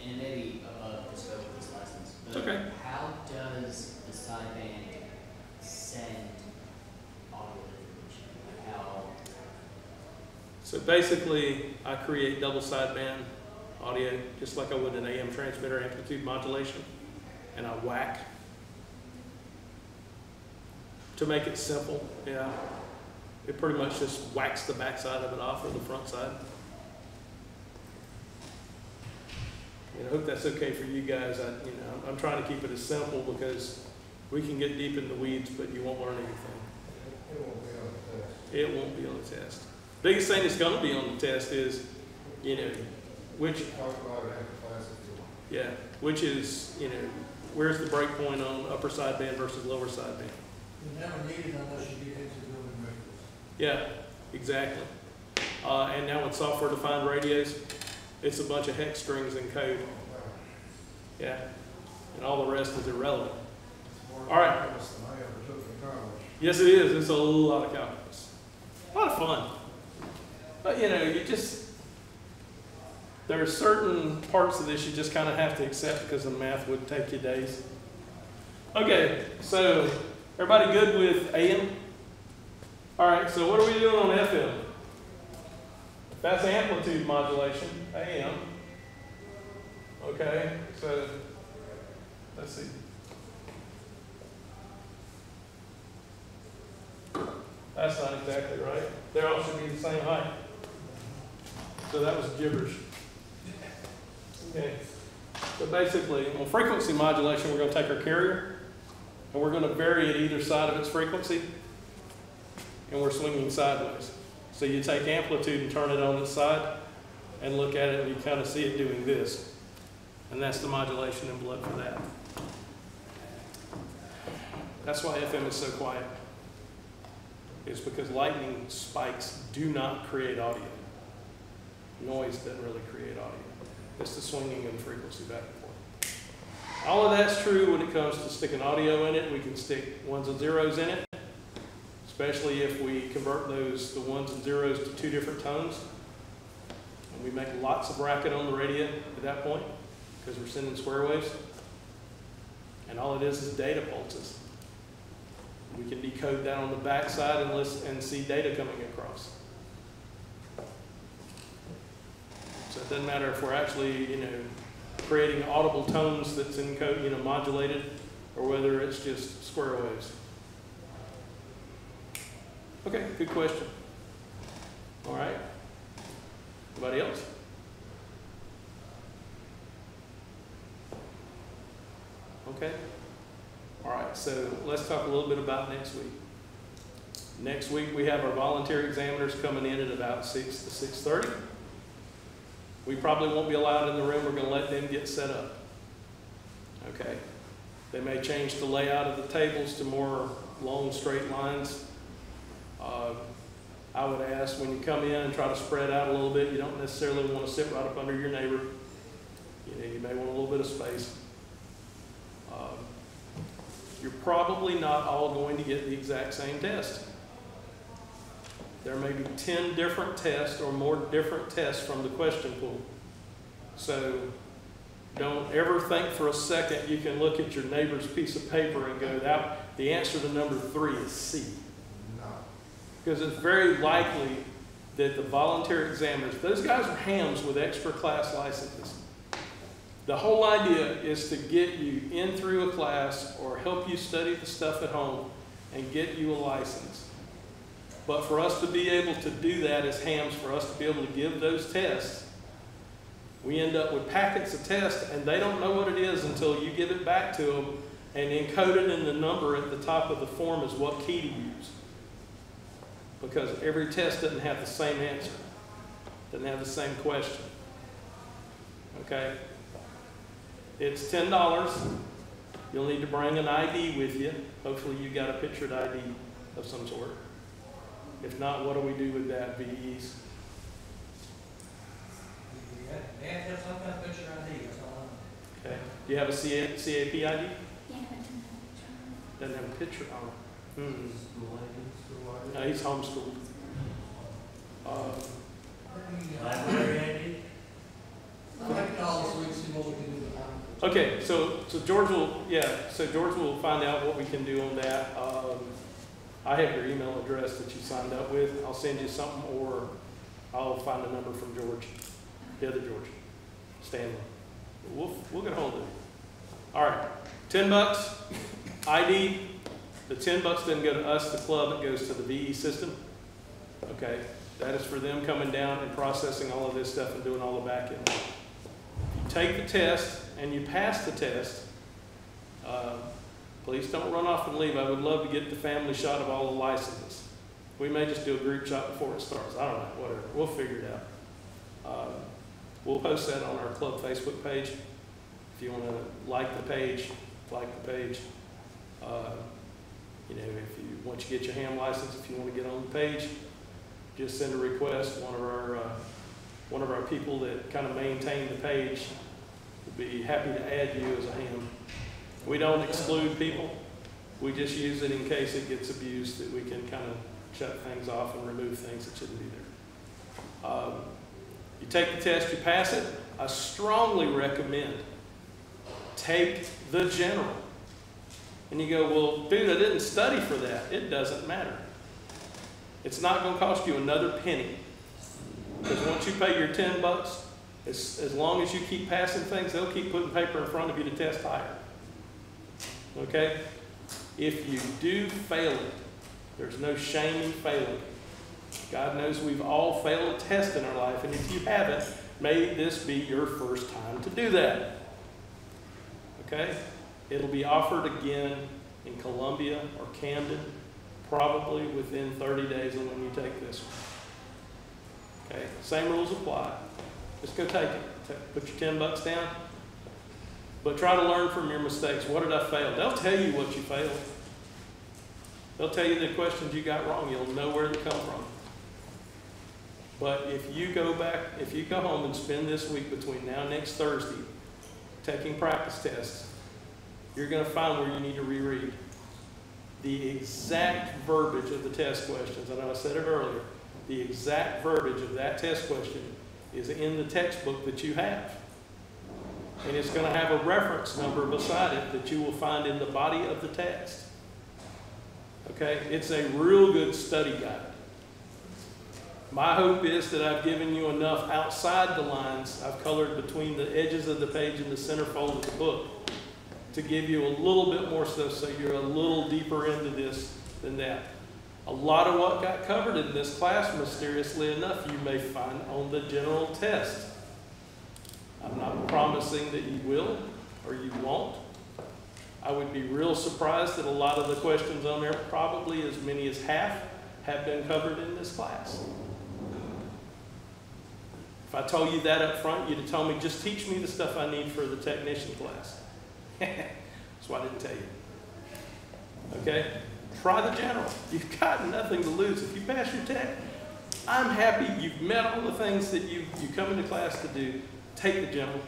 and it may be above the scope of this license, but Okay. how does the sideband send audio information? Like how? So basically, I create double sideband audio, just like I would an AM transmitter amplitude modulation, and I whack. To make it simple, yeah. It pretty much just whacks the backside of it off of the front side. I hope that's okay for you guys. I'm trying to keep it as simple because we can get deep in the weeds, but you won't learn anything. It won't be on the test. It won't be on the test. Biggest thing that's going to be on the test is, which, Talk about it after class if you want. yeah, which is, where's the break point on upper sideband versus lower sideband? You never need it unless you get into building records. Yeah, Exactly. And now with software-defined radios, it's a bunch of hex strings in code. Yeah. And all the rest is irrelevant. All right. Than I ever took in college. Yes, it is. It's a lot of calculus. A lot of fun. But, you know, there are certain parts of this you just kind of have to accept because the math would take you days. Okay, so everybody good with AM? All right, so what are we doing on FM? That's amplitude modulation, AM. Okay, so let's see. That's not exactly right. They all should be the same height. So that was gibberish. Okay. So basically, on frequency modulation, we're going to take our carrier and we're going to vary at either side of its frequency, and we're swinging sideways. So you take amplitude and turn it on its side and look at it, and you kind of see it doing this. And that's the modulation envelope for that. That's why FM is so quiet. It's because lightning spikes do not create audio. Noise doesn't really create audio. It's the swinging in frequency back and forth. All of that's true when it comes to sticking audio in it. We can stick ones and zeros in it, especially if we convert the ones and zeros to two different tones. And we make lots of racket on the radio at that point because we're sending square waves. And all it is data pulses. We can decode that on the back side and listen and see data coming across. So it doesn't matter if we're actually, creating audible tones that's encoded, modulated, or whether it's just square waves. Okay, good question. All right. Anybody else? Okay. All right, so let's talk a little bit about next week. Next week we have our volunteer examiners coming in at about 6 to 6:30. We probably won't be allowed in the room. We're going to let them get set up. Okay. They may change the layout of the tables to more long, straight lines. I would ask when you come in and try to spread out a little bit, you don't necessarily want to sit right up under your neighbor. You may want a little bit of space. You're probably not all going to get the exact same test. There may be 10 different tests or more different tests from the question pool. So don't ever think for a second you can look at your neighbor's piece of paper and go, the answer to number 3 is C. No. Because it's very likely that the volunteer examiners, those guys are hams with extra class licenses. The whole idea is to get you in through a class or help you study the stuff at home and get you a license. But for us to be able to do that as hams, for us to be able to give those tests, we end up with packets of tests and they don't know what it is until you give it back to them and encode it in the number at the top of the form is what key to use. Because every test doesn't have the same answer, doesn't have the same question. Okay? It's $10. You'll need to bring an ID with you. Hopefully you got a pictured ID of some sort. If not, what do we do with that, VEs? They have to have some kind of picture ID, that's all I know. Okay. Do you have a CAP ID? Yeah, Doesn't have a picture on it. School ID. No, he's homeschooled. Library ID? I like all this week, see what we can do with that. Okay, so George will find out what we can do on that. I have your email address that you signed up with. I'll send you something, or I'll find a number from George, the other George, Stanley. We'll get a hold of it. All right, $10 ID. The $10 doesn't go to us, the club. It goes to the VE system. Okay, that is for them coming down and processing all of this stuff and doing all the back end. You take the test and you pass the test. Please don't run off and leave. I would love to get the family shot of all the licenses. We may just do a group shot before it starts. I don't know, whatever. We'll figure it out. We'll post that on our club Facebook page. If you want to like the page, like the page. If you once you get your ham license, if you want to get on the page, just send a request. One of our people that kind of maintain the page would be happy to add you as a ham. We don't exclude people. We just use it in case it gets abused, that we can kind of shut things off and remove things that shouldn't be there. You take the test, you pass it. I strongly recommend take the general. And you go, well, dude, I didn't study for that. It doesn't matter. It's not going to cost you another penny. Because once you pay your $10, as long as you keep passing things, they'll keep putting paper in front of you to test higher. Okay? If you do fail it, there's no shame in failing. God knows we've all failed a test in our life, and if you haven't, may this be your first time to do that. Okay? It'll be offered again in Columbia or Camden, probably within 30 days of when you take this one. Okay? Same rules apply. Just go take it. Put your $10 down. But try to learn from your mistakes. What did I fail? They'll tell you what you failed. They'll tell you the questions you got wrong. You'll know where they come from. But if you go home and spend this week between now and next Thursday taking practice tests, you're going to find where you need to reread. The exact verbiage of the test questions, I know I said it earlier, the exact verbiage of that test question is in the textbook that you have. And it's going to have a reference number beside it that you will find in the body of the text. Okay? It's a real good study guide. My hope is that I've given you enough outside the lines. I've colored between the edges of the page and the centerfold of the book to give you a little bit more stuff so you're a little deeper into this than that. A lot of what got covered in this class, mysteriously enough, you may find on the general test. I'm not promising that you will or you won't. I would be real surprised that a lot of the questions on there, probably as many as half, have been covered in this class. If I told you that up front, you'd have told me, just teach me the stuff I need for the technician class. That's why I didn't tell you. Okay? Try the general. You've got nothing to lose. If you pass your tech, I'm happy you've met all the things that you come into class to do. Take the general.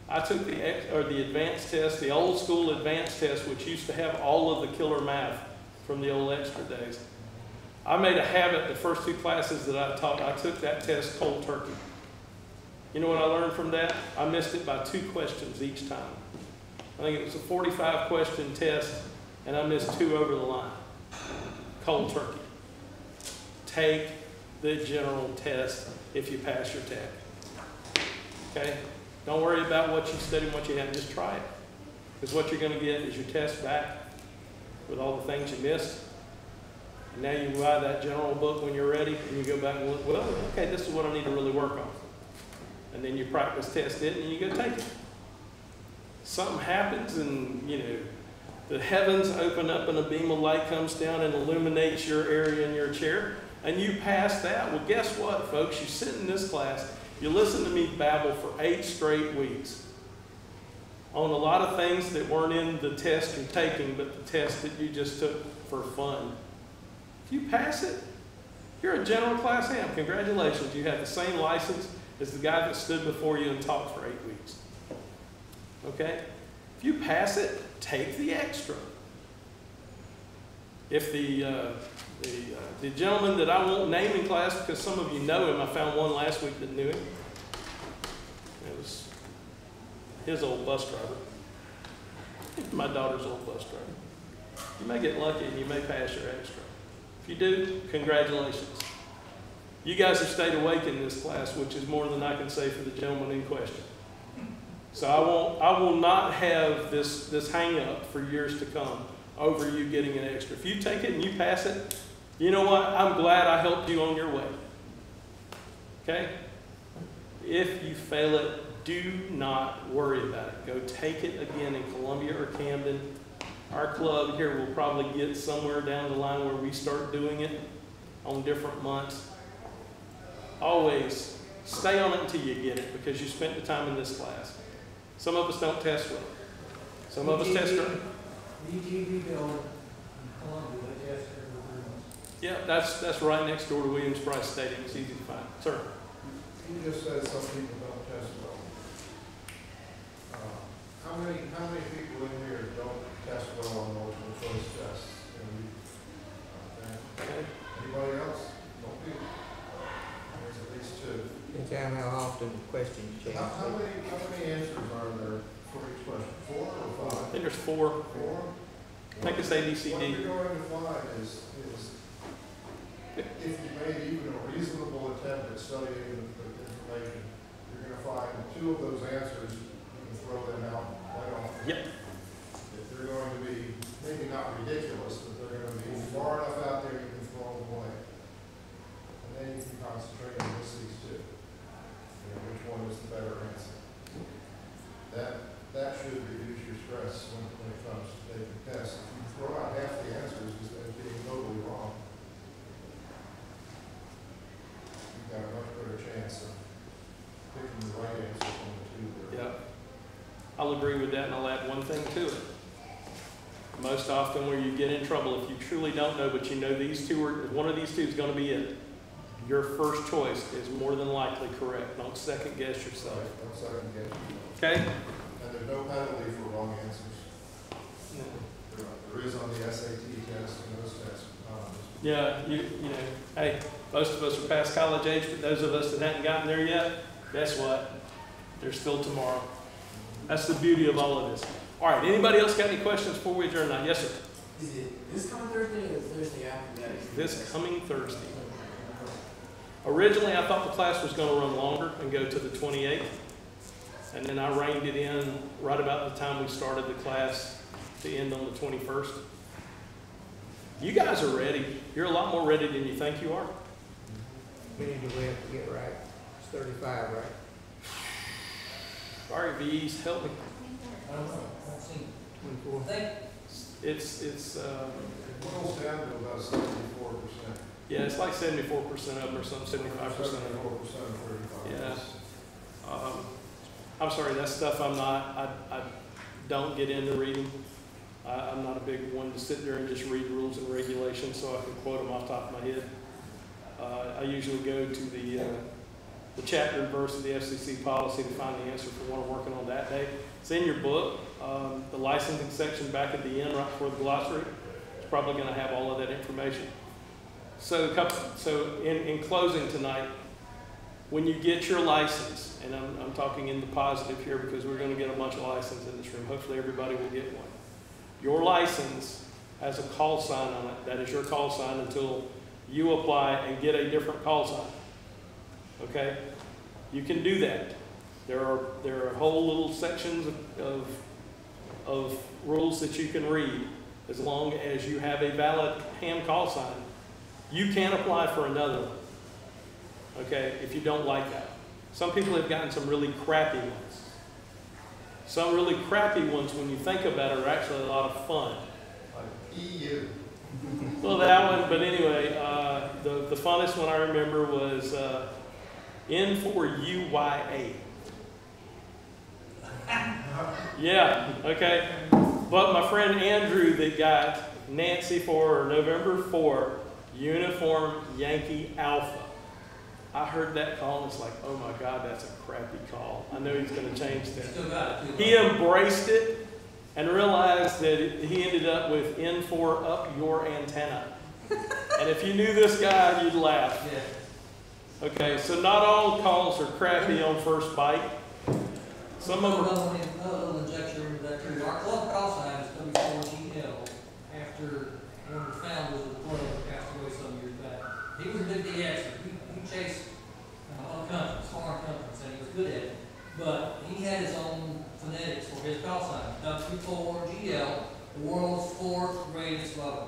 I took the advanced test, the old school advanced test, which used to have all of the killer math from the old extra days. I made a habit the first 2 classes that I taught, I took that test cold turkey. You know what I learned from that? I missed it by 2 questions each time. I think it was a 45-question test, and I missed 2 over the line. Cold turkey. Take the general test if you pass your tech. Okay? Don't worry about what you studied and what you haven't. Just try it. Because what you're going to get is your test back with all the things you missed. And now you buy that general book when you're ready, and you go back and look, well, okay, this is what I need to really work on. And then you practice test it, and you go take it. Something happens, and, you know, the heavens open up, and a beam of light comes down and illuminates your area in your chair, and you pass that. Well, guess what, folks? You sit in this class, you listen to me babble for 8 straight weeks on a lot of things that weren't in the test you're taking, but the test that you just took for fun. If you pass it, you're a general class ham. Congratulations. You have the same license as the guy that stood before you and talked for 8 weeks. Okay? If you pass it, take the extra. If the gentleman that I won't name in class, because some of you know him, I found one last week that knew him. It was his old bus driver. My daughter's old bus driver. You may get lucky and you may pass your extra. If you do, congratulations. You guys have stayed awake in this class, which is more than I can say for the gentleman in question. So I will not have this hang up for years to come over you getting an extra. If you take it and you pass it, you know what? I'm glad I helped you on your way. Okay? If you fail it, do not worry about it. Go take it again in Columbia or Camden. Our club here will probably get somewhere down the line where we start doing it on different months. Always stay on it until you get it, because you spent the time in this class. Some of us don't test well. Some of us test great. BTV building in Columbia, they test every 3 months. Yeah, that's right next door to Williams-Brice Stadium. It's easy to find. Sir? You just said some people don't test well. How many people in here don't test well on multiple choice tests? Okay. Anybody else? Don't be. There's at least two. Depends on how often questions change. How many answers are there for each question? 4 or 5? I think there's 4. 4? I think it's A, B, C, What D. you're going to find is if you made even a reasonable attempt at studying the information, you're going to find 2 of those answers, you can throw them out quite often. Yep. If they're going to be, maybe not ridiculous, but they're going to be far enough out there you can throw them away. And then you can concentrate on these 2. Which one is the better answer? That should reduce your stress when it comes to taking tests. If you throw out half the answers as being totally wrong, you've got a much better chance of picking the right answer from the 2 there. Yep. I'll agree with that, and I'll add one thing to it. Most often where you get in trouble, if you truly don't know, but you know these 2 are, one of these 2 is going to be it, your first choice is more than likely correct. Don't second guess yourself. Don't second guess. Okay? And there's no penalty for wrong answers. There is on the SAT test and those tests. Yeah, you know, hey, most of us are past college age, but those of us that haven't gotten there yet, guess what? There's still tomorrow. That's the beauty of all of this. All right, anybody else got any questions before we adjourn tonight? Yes, sir. Is it this coming Thursday or Thursday after that? This coming Thursday. Originally, I thought the class was going to run longer and go to the 28th. And then I reined it in right about the time we started the class to end on the 21st. You guys are ready. You're a lot more ready than you think you are. We need to wait to get right. It's 35, right? Sorry, V's, help me. I don't know, I don't see. 24. I think, It's It boils down to about 74%. yeah, it's like 74% of them or something, 75% of them. 74% of 35. Yeah. I'm sorry, that's stuff I don't get into reading. I'm not a big one to sit there and just read rules and regulations so I can quote them off the top of my head. I usually go to the chapter and verse of the FCC policy to find the answer for what I'm working on that day. It's in your book, the licensing section back at the end right before the glossary. It's probably going to have all of that information. So in closing tonight, when you get your license, and I'm talking in the positive here because we're going to get a bunch of licenses in this room. Hopefully everybody will get one. Your license has a call sign on it. That is your call sign until you apply and get a different call sign. Okay? You can do that. There are whole little sections of rules that you can read as long as you have a valid ham call sign. You can apply for another one. Okay, if you don't like that. Some people have gotten some really crappy ones. Some really crappy ones, when you think about it, are actually a lot of fun. Like EU. Well, that one, but anyway, the funnest one I remember was N4UYA. Yeah, okay. But my friend Andrew that got Nancy for, or November 4, Uniform Yankee Alpha. I heard that call and it's like, oh my God, that's a crappy call. I know he's going to change that. still got it. He embraced it and realized that he ended up with N4 up your antenna. And if you knew this guy, you'd laugh. Yeah. Okay, so not all calls are crappy on first bite. Some of them are. Another injection into that too. Our club call sign is W4GL after one of the founders of the club passed away some years back. He was a big DXer. He chased other countries, foreign countries, and he was good at it. But he had his own phonetics for his call sign. W4GL, the world's 4th greatest lover.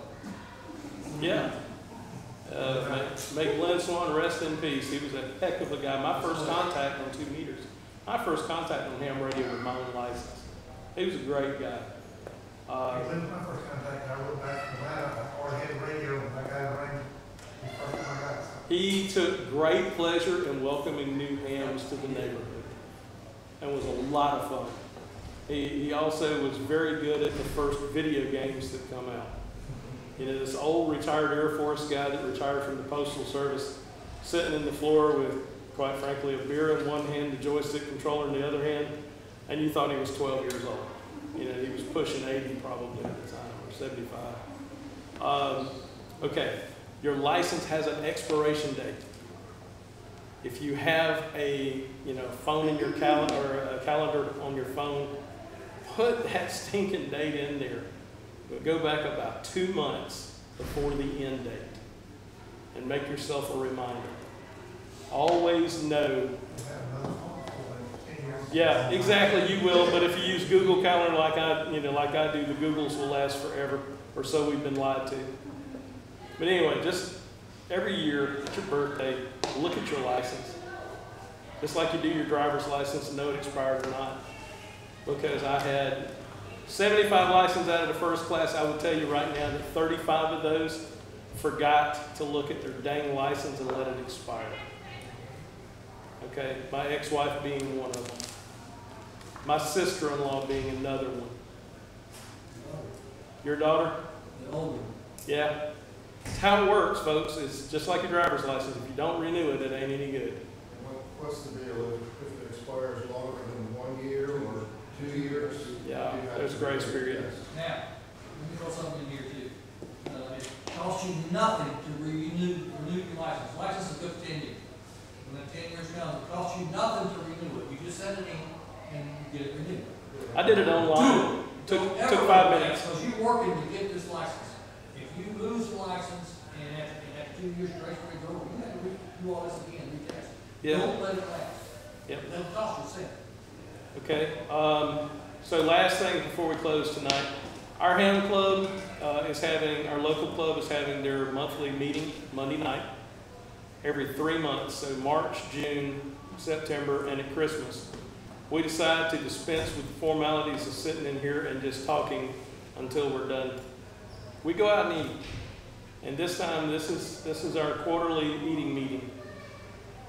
Yeah. May Glenn Swan rest in peace. He was a heck of a guy. My first contact on 2 meters. My first contact on ham radio with my own license. He was a great guy. My first contact, I went back from that, I already had radio, and I got it rang. He took great pleasure in welcoming new hams to the neighborhood and was a lot of fun. He also was very good at the first video games that come out. You know, this old retired Air Force guy that retired from the Postal Service, sitting in the floor with, quite frankly, a beer in one hand, the joystick controller in the other hand, and you thought he was 12 years old. You know, he was pushing 80 probably at the time, or 75. Okay, your license has an expiration date. If you have a phone in your calendar or a calendar on your phone, put that stinking date in there. But go back about 2 months before the end date and make yourself a reminder. Always know. Yeah, exactly. You will. But if you use Google Calendar like I do, the Googles will last forever, or so we've been lied to. But anyway, just every year at your birthday, look at your license. Just like you do your driver's license and know it expired or not. Because I had 75 licenses out of the first class. I would tell you right now that 35 of those forgot to look at their dang license and let it expire. Okay, my ex-wife being one of them. My sister-in-law being another one. Your daughter? The older. Yeah. It's how it works, folks. It's just like your driver's license. If you don't renew it, it ain't any good. What's the deal if it expires longer than 1 year or 2 years? Yeah, there's a grace period. Now, let me throw something in here too. It costs you nothing to renew your license. License is good for 10 years. When that 10 years comes, it costs you nothing to renew it. You just send it in and you get it renewed. I did it online. Took 5 minutes. Because you're working to get this license. If you lose the license and after 2 years grace period over, you have to do all this again, retest. Yeah. Don't let it lapse. Yep. That'll cost you a cent. Okay. So last thing before we close tonight, our Ham Club our local club is having their monthly meeting Monday night every 3 months. So March, June, September, and at Christmas. We decided to dispense with the formalities of sitting in here and just talking until we're done. We go out and eat. And this time, this is our quarterly eating meeting.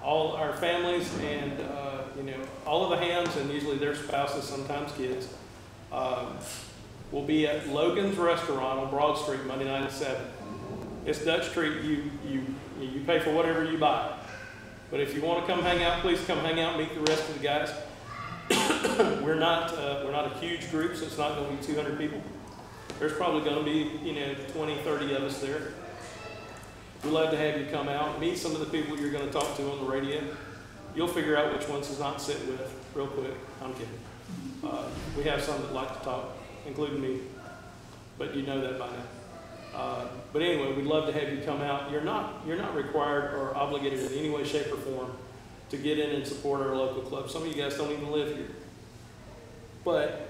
All our families and all of the hams and usually their spouses, sometimes kids, will be at Logan's Restaurant on Broad Street Monday night at 7. It's Dutch treat. You pay for whatever you buy. But if you want to come hang out, please come hang out and meet the rest of the guys. We're not a huge group, so it's not going to be 200 people. There's probably going to be 20, 30 of us there. We'd love to have you come out, meet some of the people you're going to talk to on the radio. You'll figure out which ones to not sit with real quick. I'm kidding. We have some that like to talk, including me, but you know that by now. But anyway, we'd love to have you come out. You're not required or obligated in any way, shape, or form to get in and support our local club. Some of you guys don't even live here. But,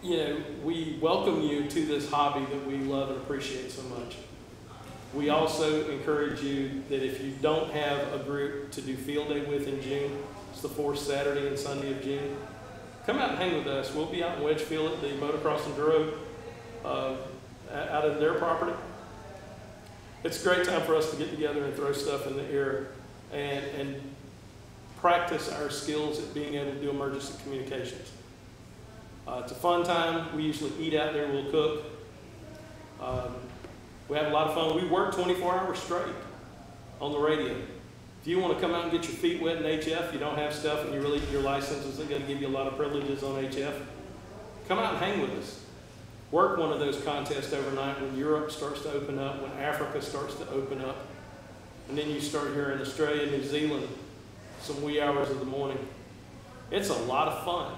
we welcome you to this hobby that we love and appreciate so much. We also encourage you that if you don't have a group to do field day with in June, it's the 4th Saturday and Sunday of June, come out and hang with us. We'll be out in Wedgefield at the motocross enduro out of their property. It's a great time for us to get together and throw stuff in the air and practice our skills at being able to do emergency communications. It's a fun time. We usually eat out there. We'll cook. We have a lot of fun. We work 24 hours straight on the radio. If you want to come out and get your feet wet in HF, you don't have stuff and your license isn't going to give you a lot of privileges on HF, come out and hang with us. Work one of those contests overnight when Europe starts to open up, when Africa starts to open up. And then you start here in Australia, New Zealand, some wee hours of the morning. It's a lot of fun.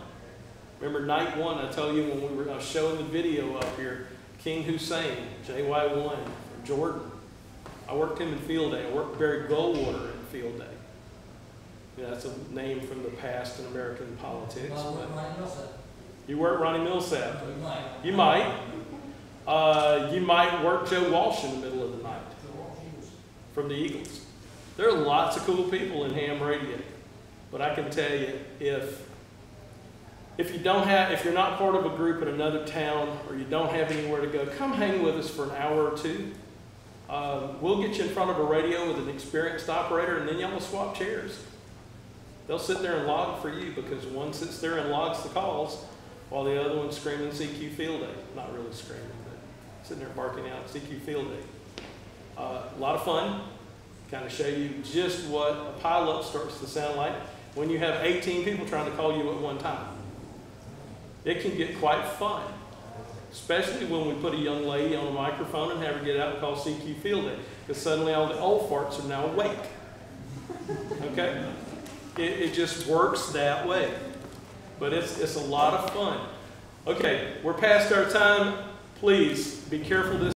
Remember night one, I tell you when I was showing the video up here, King Hussein, JY1, from Jordan. I worked him in field day. I worked Barry Goldwater in field day. That's a name from the past in American politics. You work Ronnie Millsap. You might. You might work Joe Walsh in the middle of the night from the Eagles. There are lots of cool people in ham radio. But I can tell you, if you're not part of a group in another town or you don't have anywhere to go, come hang with us for an hour or two. We'll get you in front of a radio with an experienced operator, and then y'all will swap chairs. They'll sit there and log for you because one sits there and logs the calls while the other one's screaming CQ field day. Not really screaming, but sitting there barking out CQ Field Day. A lot of fun, kind of show you just what a pileup starts to sound like when you have 18 people trying to call you at one time. It can get quite fun, especially when we put a young lady on a microphone and have her get out and call CQ Field Day, because suddenly all the old farts are now awake. Okay? It just works that way. But it's a lot of fun. Okay, we're past our time. Please be careful this